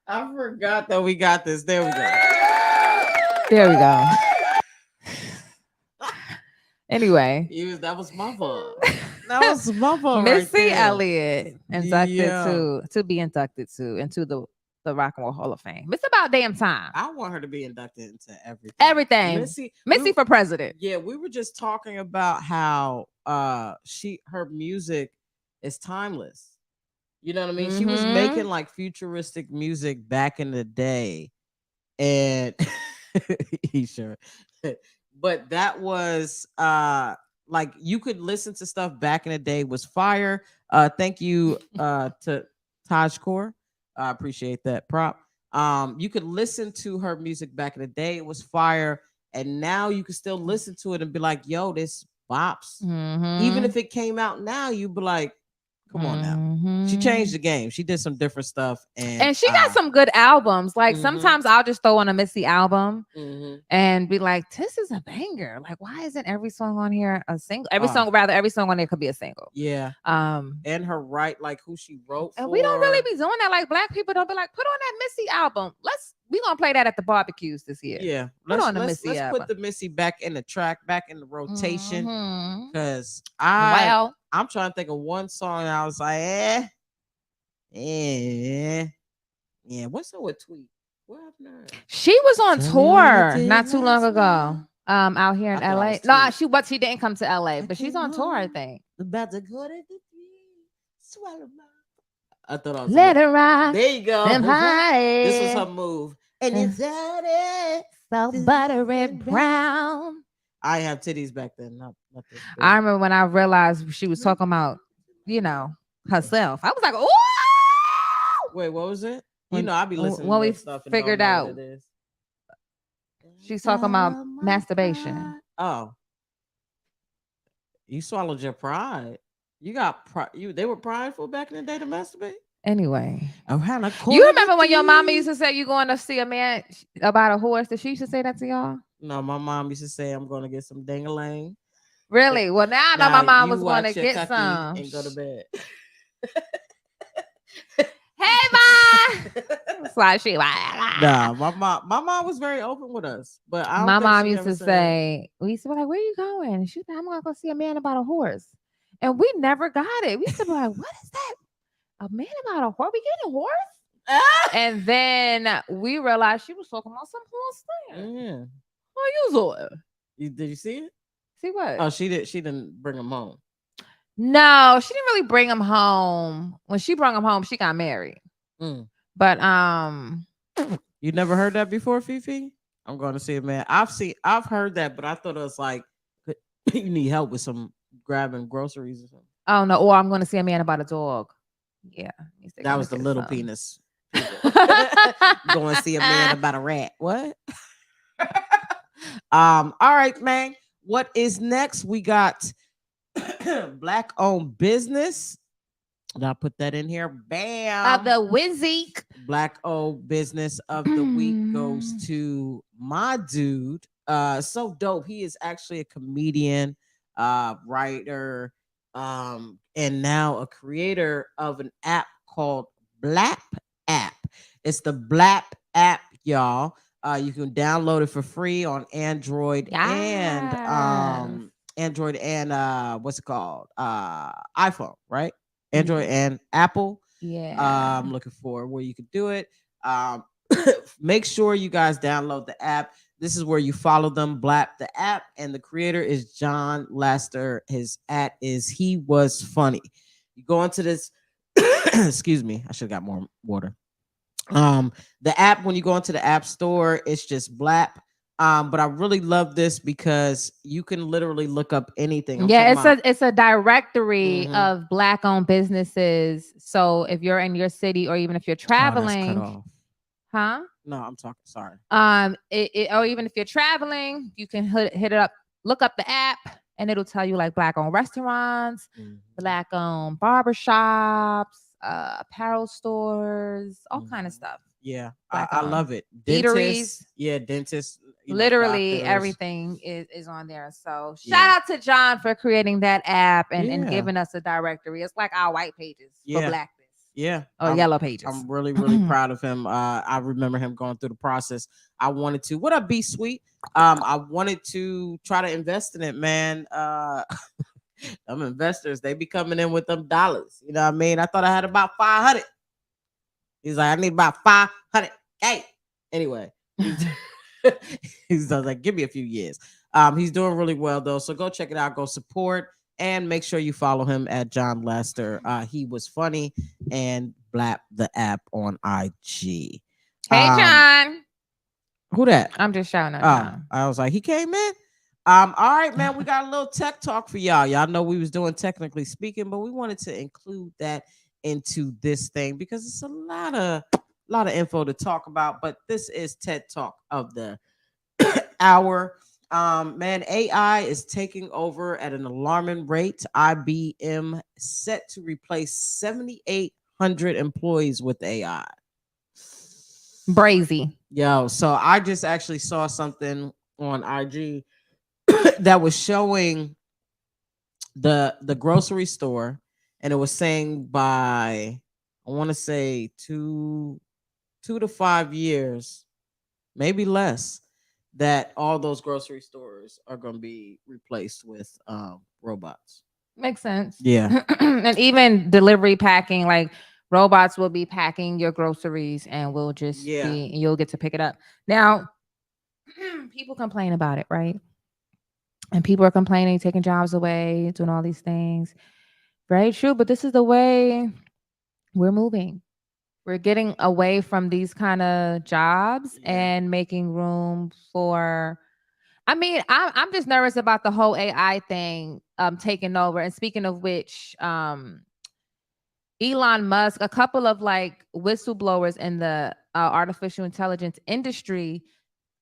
I forgot that we got this. There we go. There we go. Anyway, That was my fault. That was my fault. Missy right Elliott inducted to be inducted into the Rock and Roll Hall of Fame. It's about damn time. I want her to be inducted into everything. Everything. Missy for president. Yeah, we were just talking about how her music is timeless. You know what I mean? She was making like futuristic music back in the day. And sure. But that was like you could listen to stuff back in the day was fire. Thank you to Taj Kaur. I appreciate that prop. You could listen to her music back in the day, it was fire, and now you can still listen to it and be like, yo, this bops. Even if it came out now, you'd be like, come on now. She changed the game. She did some different stuff, and she got some good albums. Like sometimes I'll just throw on a Missy album and be like, "This is a banger." Like, why isn't every song on here a single? Every song on there could be a single. Yeah. And her like who she wrote. And we don't really be doing that. Like black people don't be like, put on that Missy album. We gonna play that at the barbecues this year. Yeah. Let's put the Missy back in the track, back in the rotation. Because I'm trying to think of one song and I was like, yeah. What's up with Tweet? What happened to her? She was on tour not too long ago. Out here in LA. No, she didn't come to LA, but she's on tour, I think. About to go to the swallow my. I thought I was Let her ride. There you go. This was her move. And it's so buttery brown. I have titties back then. Not this I remember when I realized she was talking about, herself. I was like, oh. Wait, what was it? I be listening when to we stuff and figured don't know out what it is. She's talking about masturbation. Oh, you swallowed your pride. You got they were prideful back in the day to masturbate. Anyway, you remember when your mama used to say you going to see a man about a horse? Did she used to say that to y'all? No, my mom used to say I'm going to get some ding-a-ling. Really? Well, now I know my mom was going to get some and go to bed. Hey, ma. That's why she. Nah, my mom was very open with us, but my mom used to say, we used to be like, "Where are you going?" And she said, "I'm going to go see a man about a horse." And we never got it. We used to be like, what is that? A man about a horse? We getting a horse? And then we realized she was talking about some horse thing. Yeah. What you saw it? Did you see it? See what? Oh, she did. She didn't bring him home. No, she didn't really bring him home. When she brought him home, she got married. Mm. But You never heard that before, Fifi? I'm going to see it, man. I've heard that, but I thought it was like you need help with some grabbing groceries or something. oh no, or I'm going to see a man about a dog. Yeah, That was the little penis. Go and see a man about a rat. What? All right, man. What is next? We got Black owned business. And I'll put that in here. Bam. The Wizik. Black owned business of the week goes to my dude. So dope. He is actually a comedian, writer, and now a creator of an app called Blap App. It's the Blap App, y'all. You can download it for free on Android and what's it called? iPhone, right? Android and Apple. Yeah. I'm looking for where you can do it. Make sure you guys download the app. This is where you follow them, Blap the app, and the creator is John Lester. His @ is He Was Funny. You go into this. Excuse me, I should have got more water. The app, when you go into the app store, it's just Blap. But I really love this because you can literally look up anything. It's a directory of Black owned businesses. So if you're in your city or even if you're traveling, huh? No, I'm talking. Sorry. Or even if you're traveling, you can hit it up, look up the app, and it'll tell you like Black owned restaurants, Black owned barbershops, apparel stores, all kind of stuff. Yeah, I love it. Eateries. Yeah, dentists. Literally doctors. Everything is on there. So shout out to John for creating that app and giving us a directory. It's like our white pages for Blackness. Yeah. Or yellow pages. I'm really, really proud of him. I remember him going through the process. I wanted to. What up, B Sweet? I wanted to try to invest in it, man. Them investors, they be coming in with them dollars. You know what I mean? I thought I had about 500. He's like, I need about 500. Hey, anyway, he's like, give me a few years. He's doing really well though, so go check it out. Go support and make sure you follow him at John Lester. He Was Funny and Blap the app on IG. Hey, John. Who that? I'm just shouting out. John. I was like, he came in. All right, man. We got a little tech talk for y'all. Y'all know we was doing Technically Speaking, but we wanted to include that into this thing because it's a lot of info to talk about. But this is TED Talk of the hour. Man, AI is taking over at an alarming rate. IBM set to replace 7,800 employees with AI. Brazy. Yo, so I just actually saw something on IG that was showing the grocery store, and it was saying by, I want to say 2 to 5 years, maybe less, that all those grocery stores are going to be replaced with robots. Makes sense. Yeah. And even delivery packing, like robots will be packing your groceries and will just be, and you'll get to pick it up. Now, people complain about it, right? And people are complaining, taking jobs away, doing all these things. Very true, but this is the way we're moving. We're getting away from these kind of jobs and making room for. I mean, I'm just nervous about the whole AI thing taking over. And speaking of which, Elon Musk, a couple of like whistleblowers in the artificial intelligence industry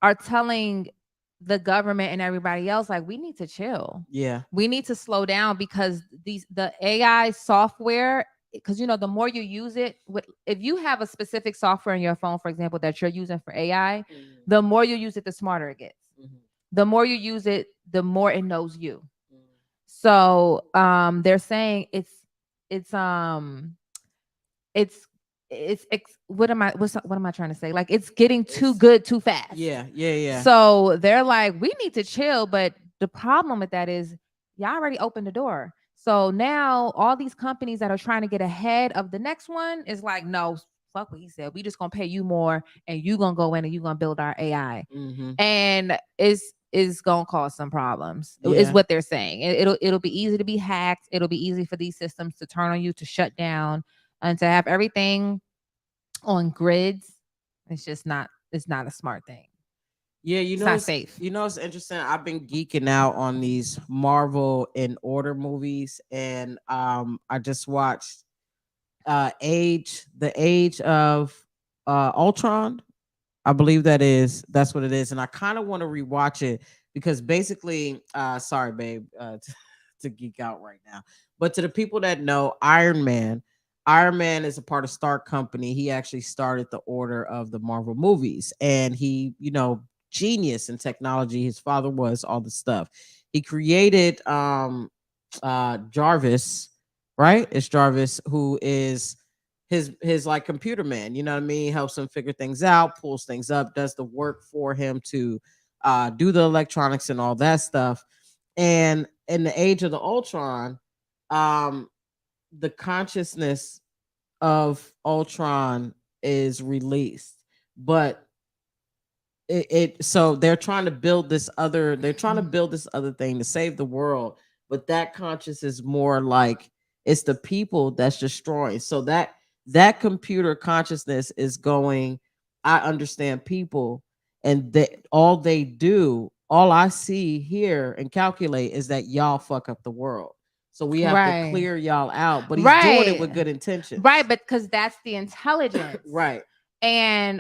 are telling the government and everybody else, like, we need to chill. Yeah. We need to slow down because the AI software, because the more you use it, if you have a specific software in your phone, for example, that you're using for AI, the more you use it, the smarter it gets. The more you use it, the more it knows you. So they're saying what am I trying to say? Like, it's getting too good too fast. Yeah. So they're like, we need to chill. But the problem with that is y'all already opened the door. So now all these companies that are trying to get ahead of the next one is like, no, fuck what he said. We just gonna pay you more, and you gonna go in and you gonna build our AI, Mm-hmm. and is gonna cause some problems. Is Yeah. what they're saying. It'll be easy to be hacked. It'll be easy for these systems to turn on you, to shut down, and to have everything on grids. It's just not. It's not a smart thing. Yeah, It's not safe. you know, it's interesting. I've been geeking out on these Marvel in Order movies, and I just watched the Age of Ultron. I believe that's what it is, and I kind of want to rewatch it because basically, sorry, babe, to geek out right now, but to the people that know Iron Man is a part of Stark Company. He actually started the order of the Marvel movies, and he, genius in technology. His father was all the stuff. He created Jarvis, right? It's Jarvis who is his like computer man, you know what I mean? Helps him figure things out, pulls things up, does the work for him to do the electronics and all that stuff. And in the Age of the Ultron, um, the consciousness of Ultron is released, but so they're trying to build this other thing to save the world, but that conscious is more like it's the people that's destroying. So that computer consciousness is going, I understand people, and that all I see here and calculate is that y'all fuck up the world, so we have to Right. clear y'all out, but he's doing it with good intentions, Right, but because that's the intelligence. right. And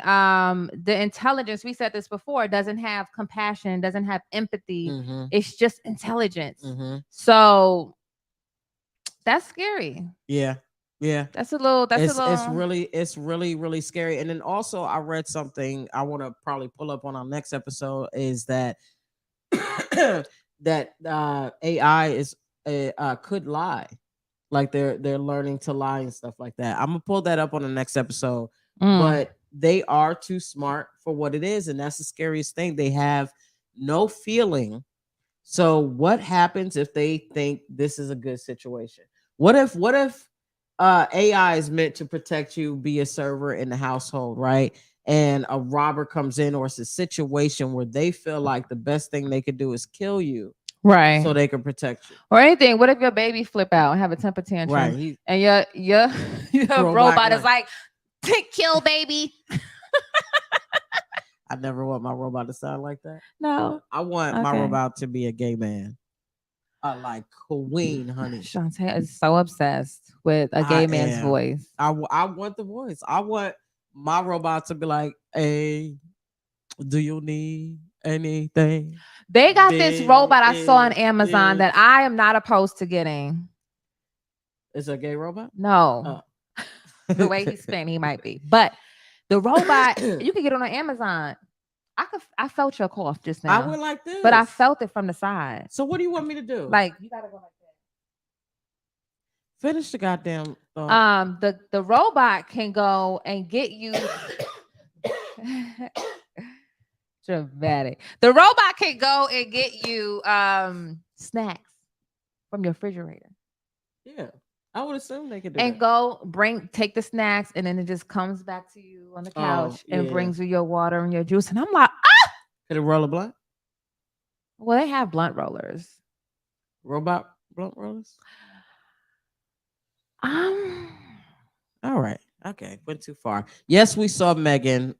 the intelligence, we said this before, doesn't have compassion, doesn't have empathy. Mm-hmm. It's just intelligence. Mm-hmm. So that's scary. Yeah. That's a little It's really scary. And then also I read something I want to probably pull up on our next episode is that that AI is could lie. Like they're learning to lie and stuff like that. I'm gonna pull that up on the next episode. But they are too smart for what it is, and that's the scariest thing. They have no feeling. So what happens if they think this is a good situation? What if AI is meant to protect you, be a server in the household, right? And a robber comes in, or it's a situation where they feel like the best thing they could do is kill you, right. so they can protect you. Or anything. What if your baby flip out and have a temper tantrum? Right. And your robot is like, kill baby. I never want my robot to sound like that. No. I want my robot to be a gay man. Like Queen, honey. Shantae is so obsessed with a gay man's voice. I want the voice. I want my robot to be like, hey, do you need anything? They got this robot I saw on Amazon that I am not opposed to getting. Is it a gay robot? No. The way he's spinning, he might be. But the robot, you can get it on Amazon. I felt your cough just now. I went like this. But I felt it from the side. So what do you want me to do? Like, you gotta go like that. Finish the goddamn thought. The robot can go and get you dramatic. The robot can go and get you snacks from your refrigerator. Yeah. I would assume they could do and that. go take the snacks, and then it just comes back to you on the couch and brings you your water and your juice. And I'm like, Could it roll a blunt? Well, they have blunt rollers. Robot blunt rollers? All right. Okay. Went too far. Yes, we saw Megan.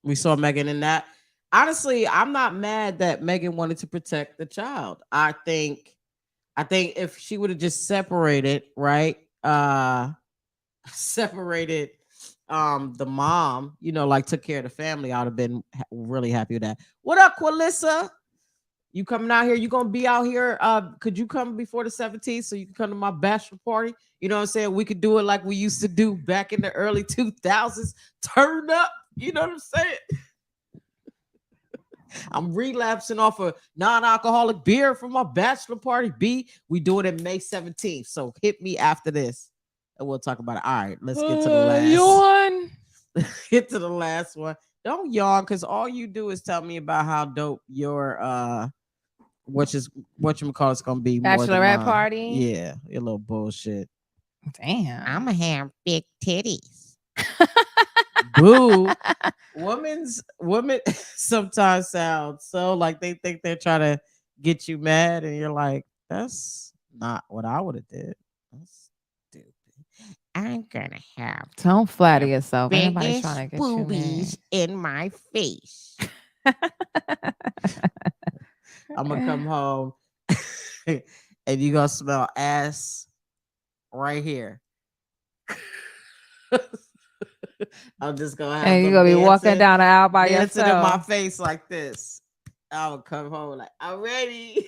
We saw Megan in that. Honestly, I'm not mad that Megan wanted to protect the child. I think if she would have just separated, right? Separated the mom, like took care of the family, I'd have been really happy with that. What up, Quilissa? You coming out here? You gonna be out here? Could you come before the 17th so you can come to my bachelor party? You know what I'm saying? We could do it like we used to do back in the early 2000s. Turn up. You know what I'm saying? I'm relapsing off a non-alcoholic beer for my bachelor party. B, we do it in May 17th. So hit me after this and we'll talk about it. All right, let's get to the last. Yawn. Get to the last one. Don't yawn, because all you do is tell me about how dope your whatchamacallit's gonna be more than Bachelorette mine. party? Yeah, a little bullshit. Damn. I'ma have big titties. Boo. Women sometimes sound so like they think they're trying to get you mad, and you're like, that's not what I would have did. That's stupid. I'm gonna have Don't flatter the yourself. Ain't nobody biggest trying to get you mad. boobies in my face. I'm gonna come home and you gonna smell ass right here. I'm just gonna have And you're them gonna be walking dancing- down the aisle by dancing in my yourself. face like this. I would come home like, I'm ready.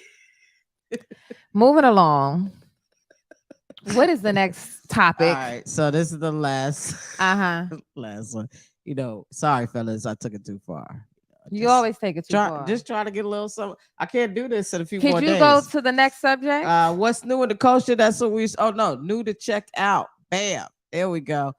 Moving along. What is the next All topic? right, so this is the last Uh-huh. last one. Sorry fellas, I took it too far. You always take it too far. Just try to get a little something. I can't do this in a few Could more you days. go to the next subject? What's new in the culture? That's what we. Oh no, new to check out. Bam, there we go.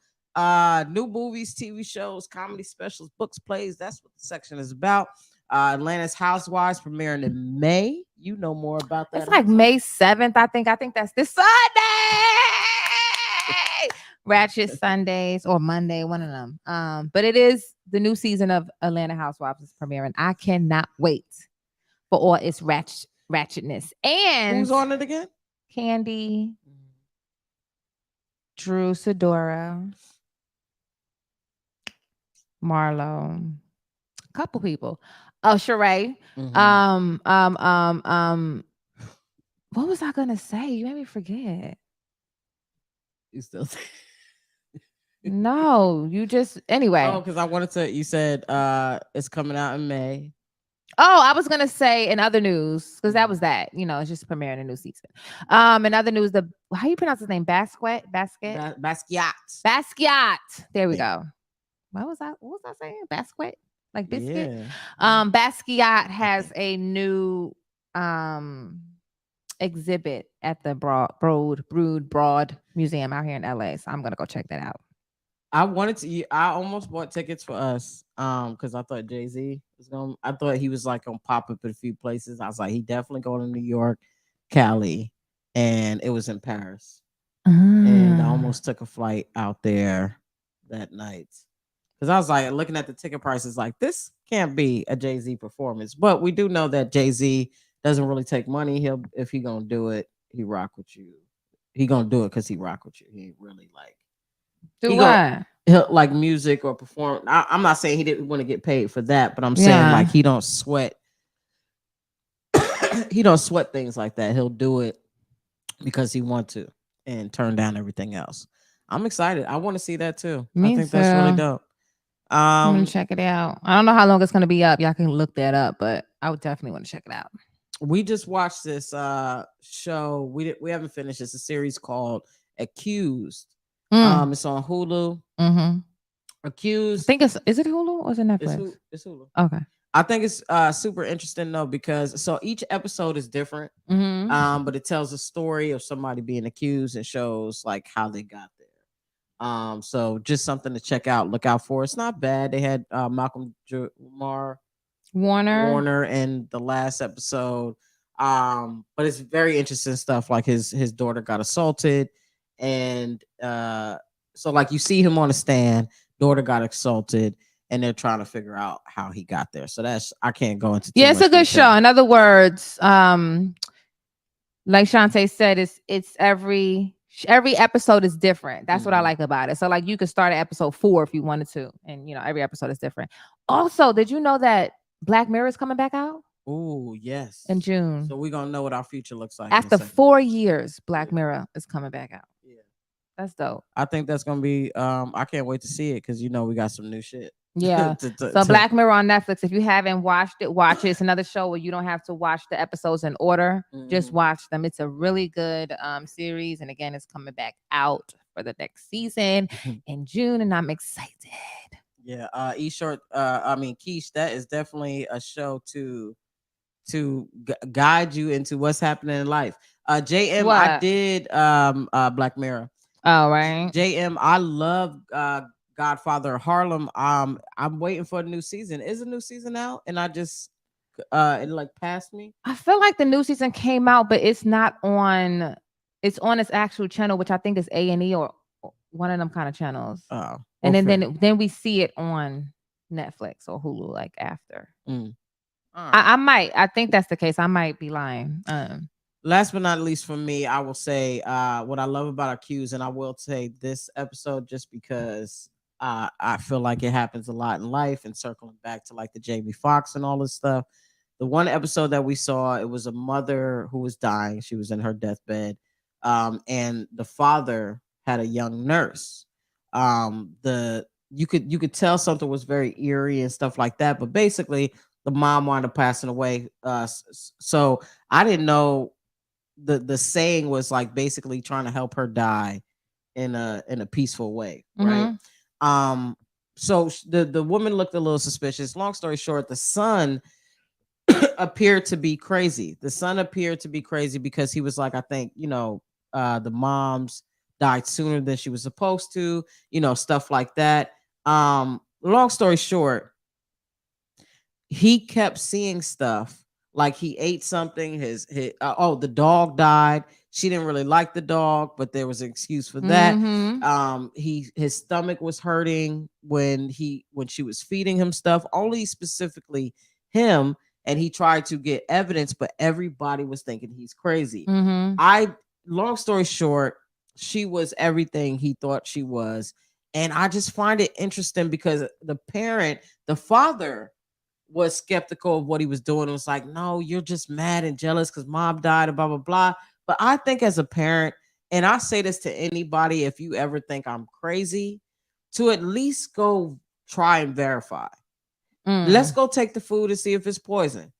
New movies, TV shows, comedy specials, books, plays. That's what the section is about. Atlanta's Housewives premiering in May. You know more about that. It's like May 7th, I think. I think that's this Sunday. Ratchet Sundays or Monday, one of them. But it is the new season of Atlanta Housewives is premiering. I cannot wait for all its ratchetness. And Who's on it again? Candy, Drew Sidora, Marlo, a couple people. Oh, Sheree. Mhm. What was I gonna say? You made me forget. You still? No, you just anyway. Oh, because I wanted to. You said it's coming out in May. Oh, I was gonna say in other news because that was that. You know, it's just premiering a new season. In other news, how you pronounce his name? Basquiat. Basquiat. There we Yeah. go. What was I saying? Basquiat, like biscuit. Yeah. Basquiat has a new exhibit at the Broad Museum out here in LA. So I'm gonna go check that out. I almost bought tickets for us because I thought Jay-Z was going. I thought he was like gonna pop up at a few places. I was like, he definitely going to New York, Cali, and it was in Paris. And I almost took a flight out there that night because I was like looking at the ticket prices, like this can't be a Jay-Z performance. But we do know that Jay-Z doesn't really take money. If he gonna do it, he rock with you. He gonna do it because he rock with you. He ain't really like. Do what? He'll like music or perform. I'm not saying he didn't want to get paid for that, but I'm saying like he don't sweat. He don't sweat things like that. He'll do it because he wants to and turn down everything else. I'm excited. I want to see that too. Me I think that's really too. dope. I'm gonna check it out. I don't know how long it's gonna be up. Y'all can look that up, but I would definitely want to check it out. We just watched this show. We haven't finished. It's a series called Accused. It's on Hulu. Mm-hmm. Accused. I think is it Hulu or is it Netflix? It's Hulu. Okay. I think it's super interesting though because so each episode is different. Mm-hmm. But it tells a story of somebody being accused and shows like how they got there. So just something to check out, look out for. It's not bad. They had Malcolm Warner in the last episode. But it's very interesting stuff. Like his daughter got assaulted, and so like you see him on a stand, daughter got assaulted, and they're trying to figure out how he got there. So I can't go into. Yeah, it's a good show. In other words, like Shantae said, it's every episode is different. That's what I like about it. So like you could start at episode 4 if you wanted to, and you know every episode is different. Also, did you know that Black Mirror is coming back out? Oh yes, in June. So we're gonna know what our future looks like after 4 years. Black Mirror is coming back out. Yeah, that's dope. I think that's gonna be. I can't wait to see it because you know we got some new shit. Yeah. So Black Mirror on Netflix. If you haven't watched it, watch it. It's another show where you don't have to watch the episodes in order. Just watch them. It's a really good series. And again, it's coming back out for the next season in June, and I'm excited. Yeah. Keish, that is definitely a show to guide you into what's happening in life. JM, What? I did Black Mirror. Oh, right. JM, I love Godfather Harlem. I'm waiting for a new season. Is a new season out? And I just it like passed me. I feel like the new season came out, but it's not on. It's on its actual channel, which I think is A&E or one of them kind of channels. Oh, And then okay. then we see it on Netflix or Hulu like after. Mm. All right. I might. I think that's the case. I might be lying. Last but not least for me, I will say what I love about Accused, and I will say this episode just because I feel like it happens a lot in life, and circling back to like the Jamie Foxx and all this stuff. The one episode that we saw, it was a mother who was dying. She was in her deathbed, and the father had a young nurse. The you could tell something was very eerie and stuff like that, but basically the mom wound up passing away. So I didn't know the saying was like basically trying to help her die in a peaceful way, right? So the woman looked a little suspicious. Long story short, the son appeared to be crazy. The son appeared to be crazy because he was like, I think, the mom's died sooner than she was supposed to, stuff like that. Long story short, he kept seeing stuff like he ate something. The dog died. She didn't really like the dog, but there was an excuse for that. His stomach was hurting when she was feeding him stuff, only specifically him, and he tried to get evidence, but everybody was thinking he's crazy. Long story short, she was everything he thought she was, and I just find it interesting because the father was skeptical of what he was doing. It was like, no, you're just mad and jealous because mom died and blah, blah, blah. But I think as a parent, and I say this to anybody, if you ever think I'm crazy, to at least go try and verify. Let's go take the food and see if it's poison.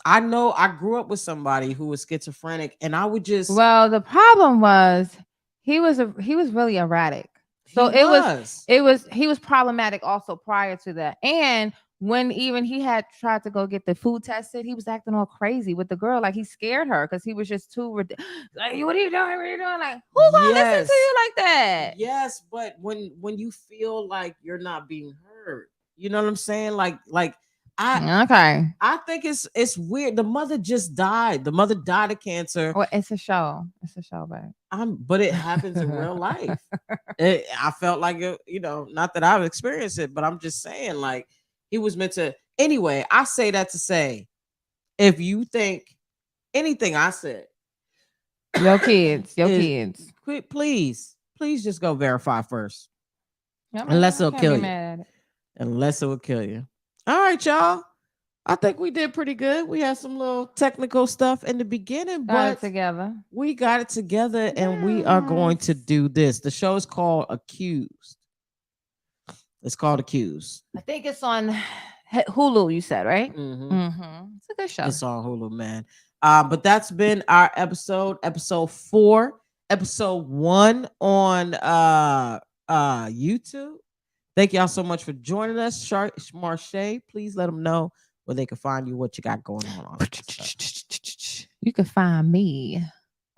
I know I grew up with somebody who was schizophrenic, and I would just Well, the problem was he was really erratic. So he was problematic also prior to that. And when even he had tried to go get the food tested, he was acting all crazy with the girl. Like he scared her because he was just too like, what are you doing? What are you doing? Like, who gonna listen to you like that? Yes, but when you feel like you're not being heard, you know what I'm saying? Like I think it's weird. The mother just died. The mother died of cancer. Well, it's a show. It's a show, babe. But it happens in real life. I felt like it, not that I've experienced it, but I'm just saying, like, he was meant to. Anyway, I say that to say, if you think anything I said, your kids, please just go verify first. Yeah, unless it'll kill you. Unless it will kill you. All right, y'all. I think we did pretty good. We had some little technical stuff in the beginning, but we got it together, and we are going to do this. The show is called Accused. It's called Accused. I think it's on Hulu, you said, right? It's a good show. It's on Hulu, man. But that's been our episode 4, episode 1 on YouTube. Thank y'all so much for joining us. Shay, please let them know where they can find you, what you got going on. You can find me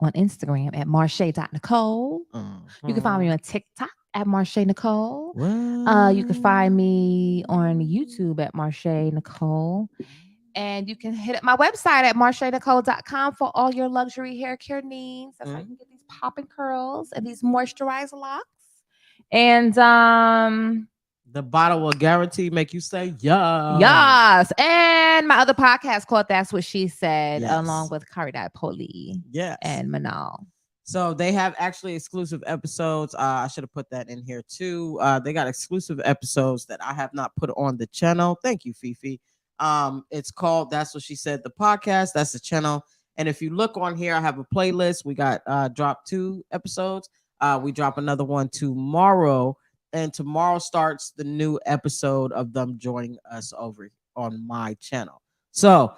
on Instagram at marshay.nicole. You can find me on TikTok at Marshay Nicole. You can find me on YouTube at Marshay Nicole. And you can hit up my website at marshaynicole.com for all your luxury hair care needs. That's how you can get these popping curls and these moisturized locks. And the bottle will guarantee make you say yes. Yes. And my other podcast called That's What She Said, along with Karida Poli. Yes. And Manal. So they have actually exclusive episodes. I should have put that in here too. They got exclusive episodes that I have not put on the channel. Thank you, Fifi. It's called That's What She Said, the podcast. That's the channel. And if you look on here, I have a playlist. We got dropped 2 episodes. We drop another one tomorrow, and tomorrow starts the new episode of them joining us over on my channel. So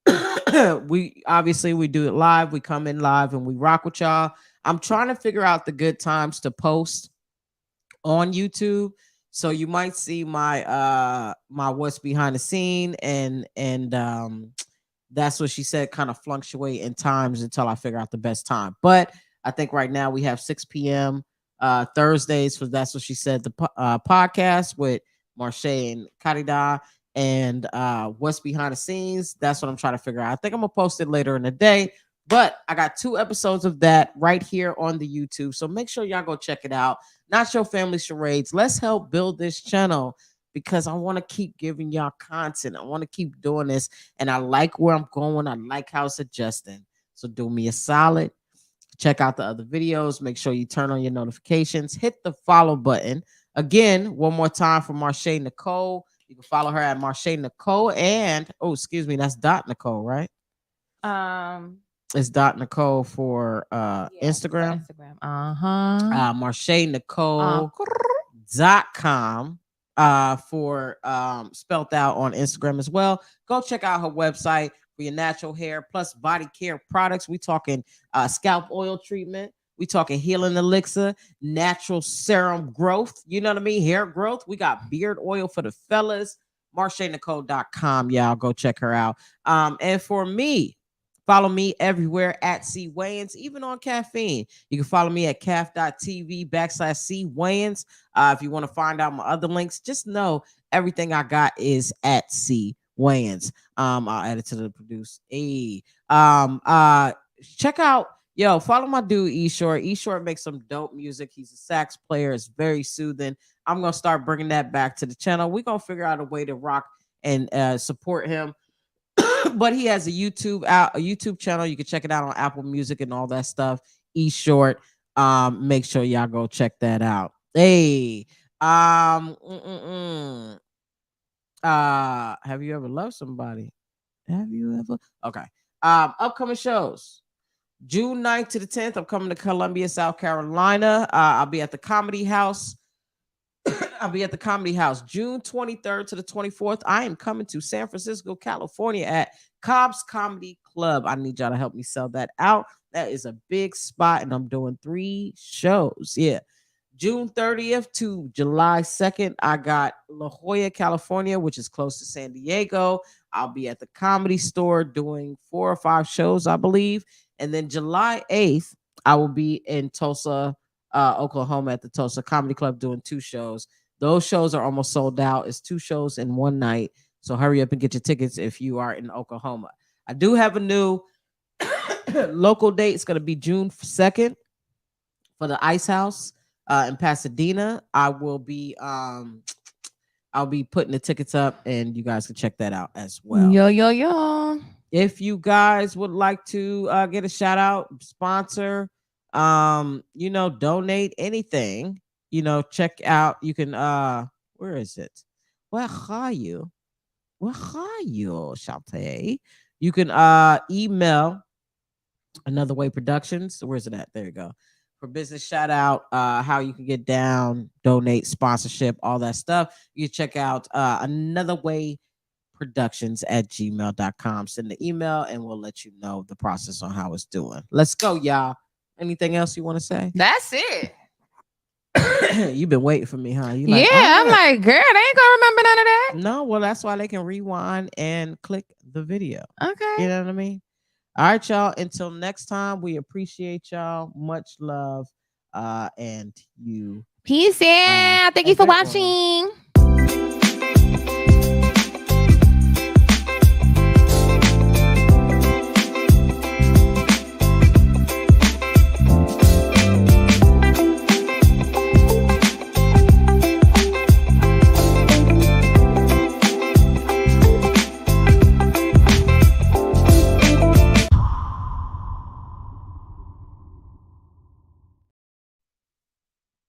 we do it live. We come in live and we rock with y'all. I'm trying to figure out the good times to post on YouTube. So you might see my my what's behind the scene and That's What She Said kind of fluctuate in times until I figure out the best time. But I think right now we have 6 p.m. Thursdays for That's What She Said, the podcast with Marshay and Karida. and what's behind the scenes. That's what I'm trying to figure out. I think I'm gonna post it later in the day, but I got 2 episodes of that right here on the YouTube. So make sure y'all go check it out. Not Your Family Charades. Let's help build this channel because I want to keep giving y'all content. I want to keep doing this, and I like where I'm going. I like how it's adjusting. So do me a solid. Check out the other videos. Make sure you turn on your notifications. Hit the follow button. Again, one more time for Marsha Nicole. You can follow her at Marsha Nicole. And, oh, excuse me, that's Dot Nicole, right? It's Dot Nicole for yeah, Instagram. Instagram. MarshaNicole.com for spelt out on Instagram as well. Go check out her website for your natural hair plus body care products. We talking scalp oil treatment. We talking healing elixir, natural serum growth. You know what I mean? Hair growth. We got beard oil for the fellas. MarshaNicole.com. Y'all go check her out. And for me, follow me everywhere at C Wayans, even on caffeine. You can follow me at caf.tv/C Wayans. If you want to find out my other links, just know everything I got is at C Wayans. I'll add it to the produce. Check out, follow my dude E Short. E Short makes some dope music. He's a sax player. It's very soothing. I'm gonna start bringing that back to the channel. We're gonna figure out a way to rock and support him. But he has a YouTube channel. You can check it out on Apple Music and all that stuff. E Short. Make sure y'all go check that out. Hey, have you ever loved somebody? Have you ever? Okay. Upcoming shows. June 9th to the 10th, I'm coming to Columbia, South Carolina. I'll be at the Comedy House. June 23rd to the 24th. I am coming to San Francisco, California at Cobb's Comedy Club. I need y'all to help me sell that out. That is a big spot, and I'm doing 3 shows. Yeah. June 30th to July 2nd, I got La Jolla, California, which is close to San Diego. I'll be at the Comedy Store doing 4 or 5 shows, I believe. And then July 8th, I will be in Tulsa, Oklahoma at the Tulsa Comedy Club doing 2 shows. Those shows are almost sold out. It's 2 shows in one night. So hurry up and get your tickets if you are in Oklahoma. I do have a new local date. It's going to be June 2nd for the Ice House in Pasadena. I'll be putting the tickets up, and you guys can check that out as well. Yo. If you guys would like to get a shout out, sponsor, donate anything, check out. You can where is it? Where are you, Shantae? You can email Another Way Productions. Where's it at? There you go. For business shout out, how you can get down, donate, sponsorship, all that stuff. You can check out Another Way Productions at gmail.com. Send the email and we'll let you know the process on how it's doing. Let's go, y'all. Anything else you want to say? That's it. You've been waiting for me, huh? You Yeah, I'm like, girl, they ain't gonna remember none of that. No, well, that's why they can rewind and click the video. Okay. You know what I mean? All right, y'all. Until next time, we appreciate y'all. Much love. And you. Peace out. Thank you for watching.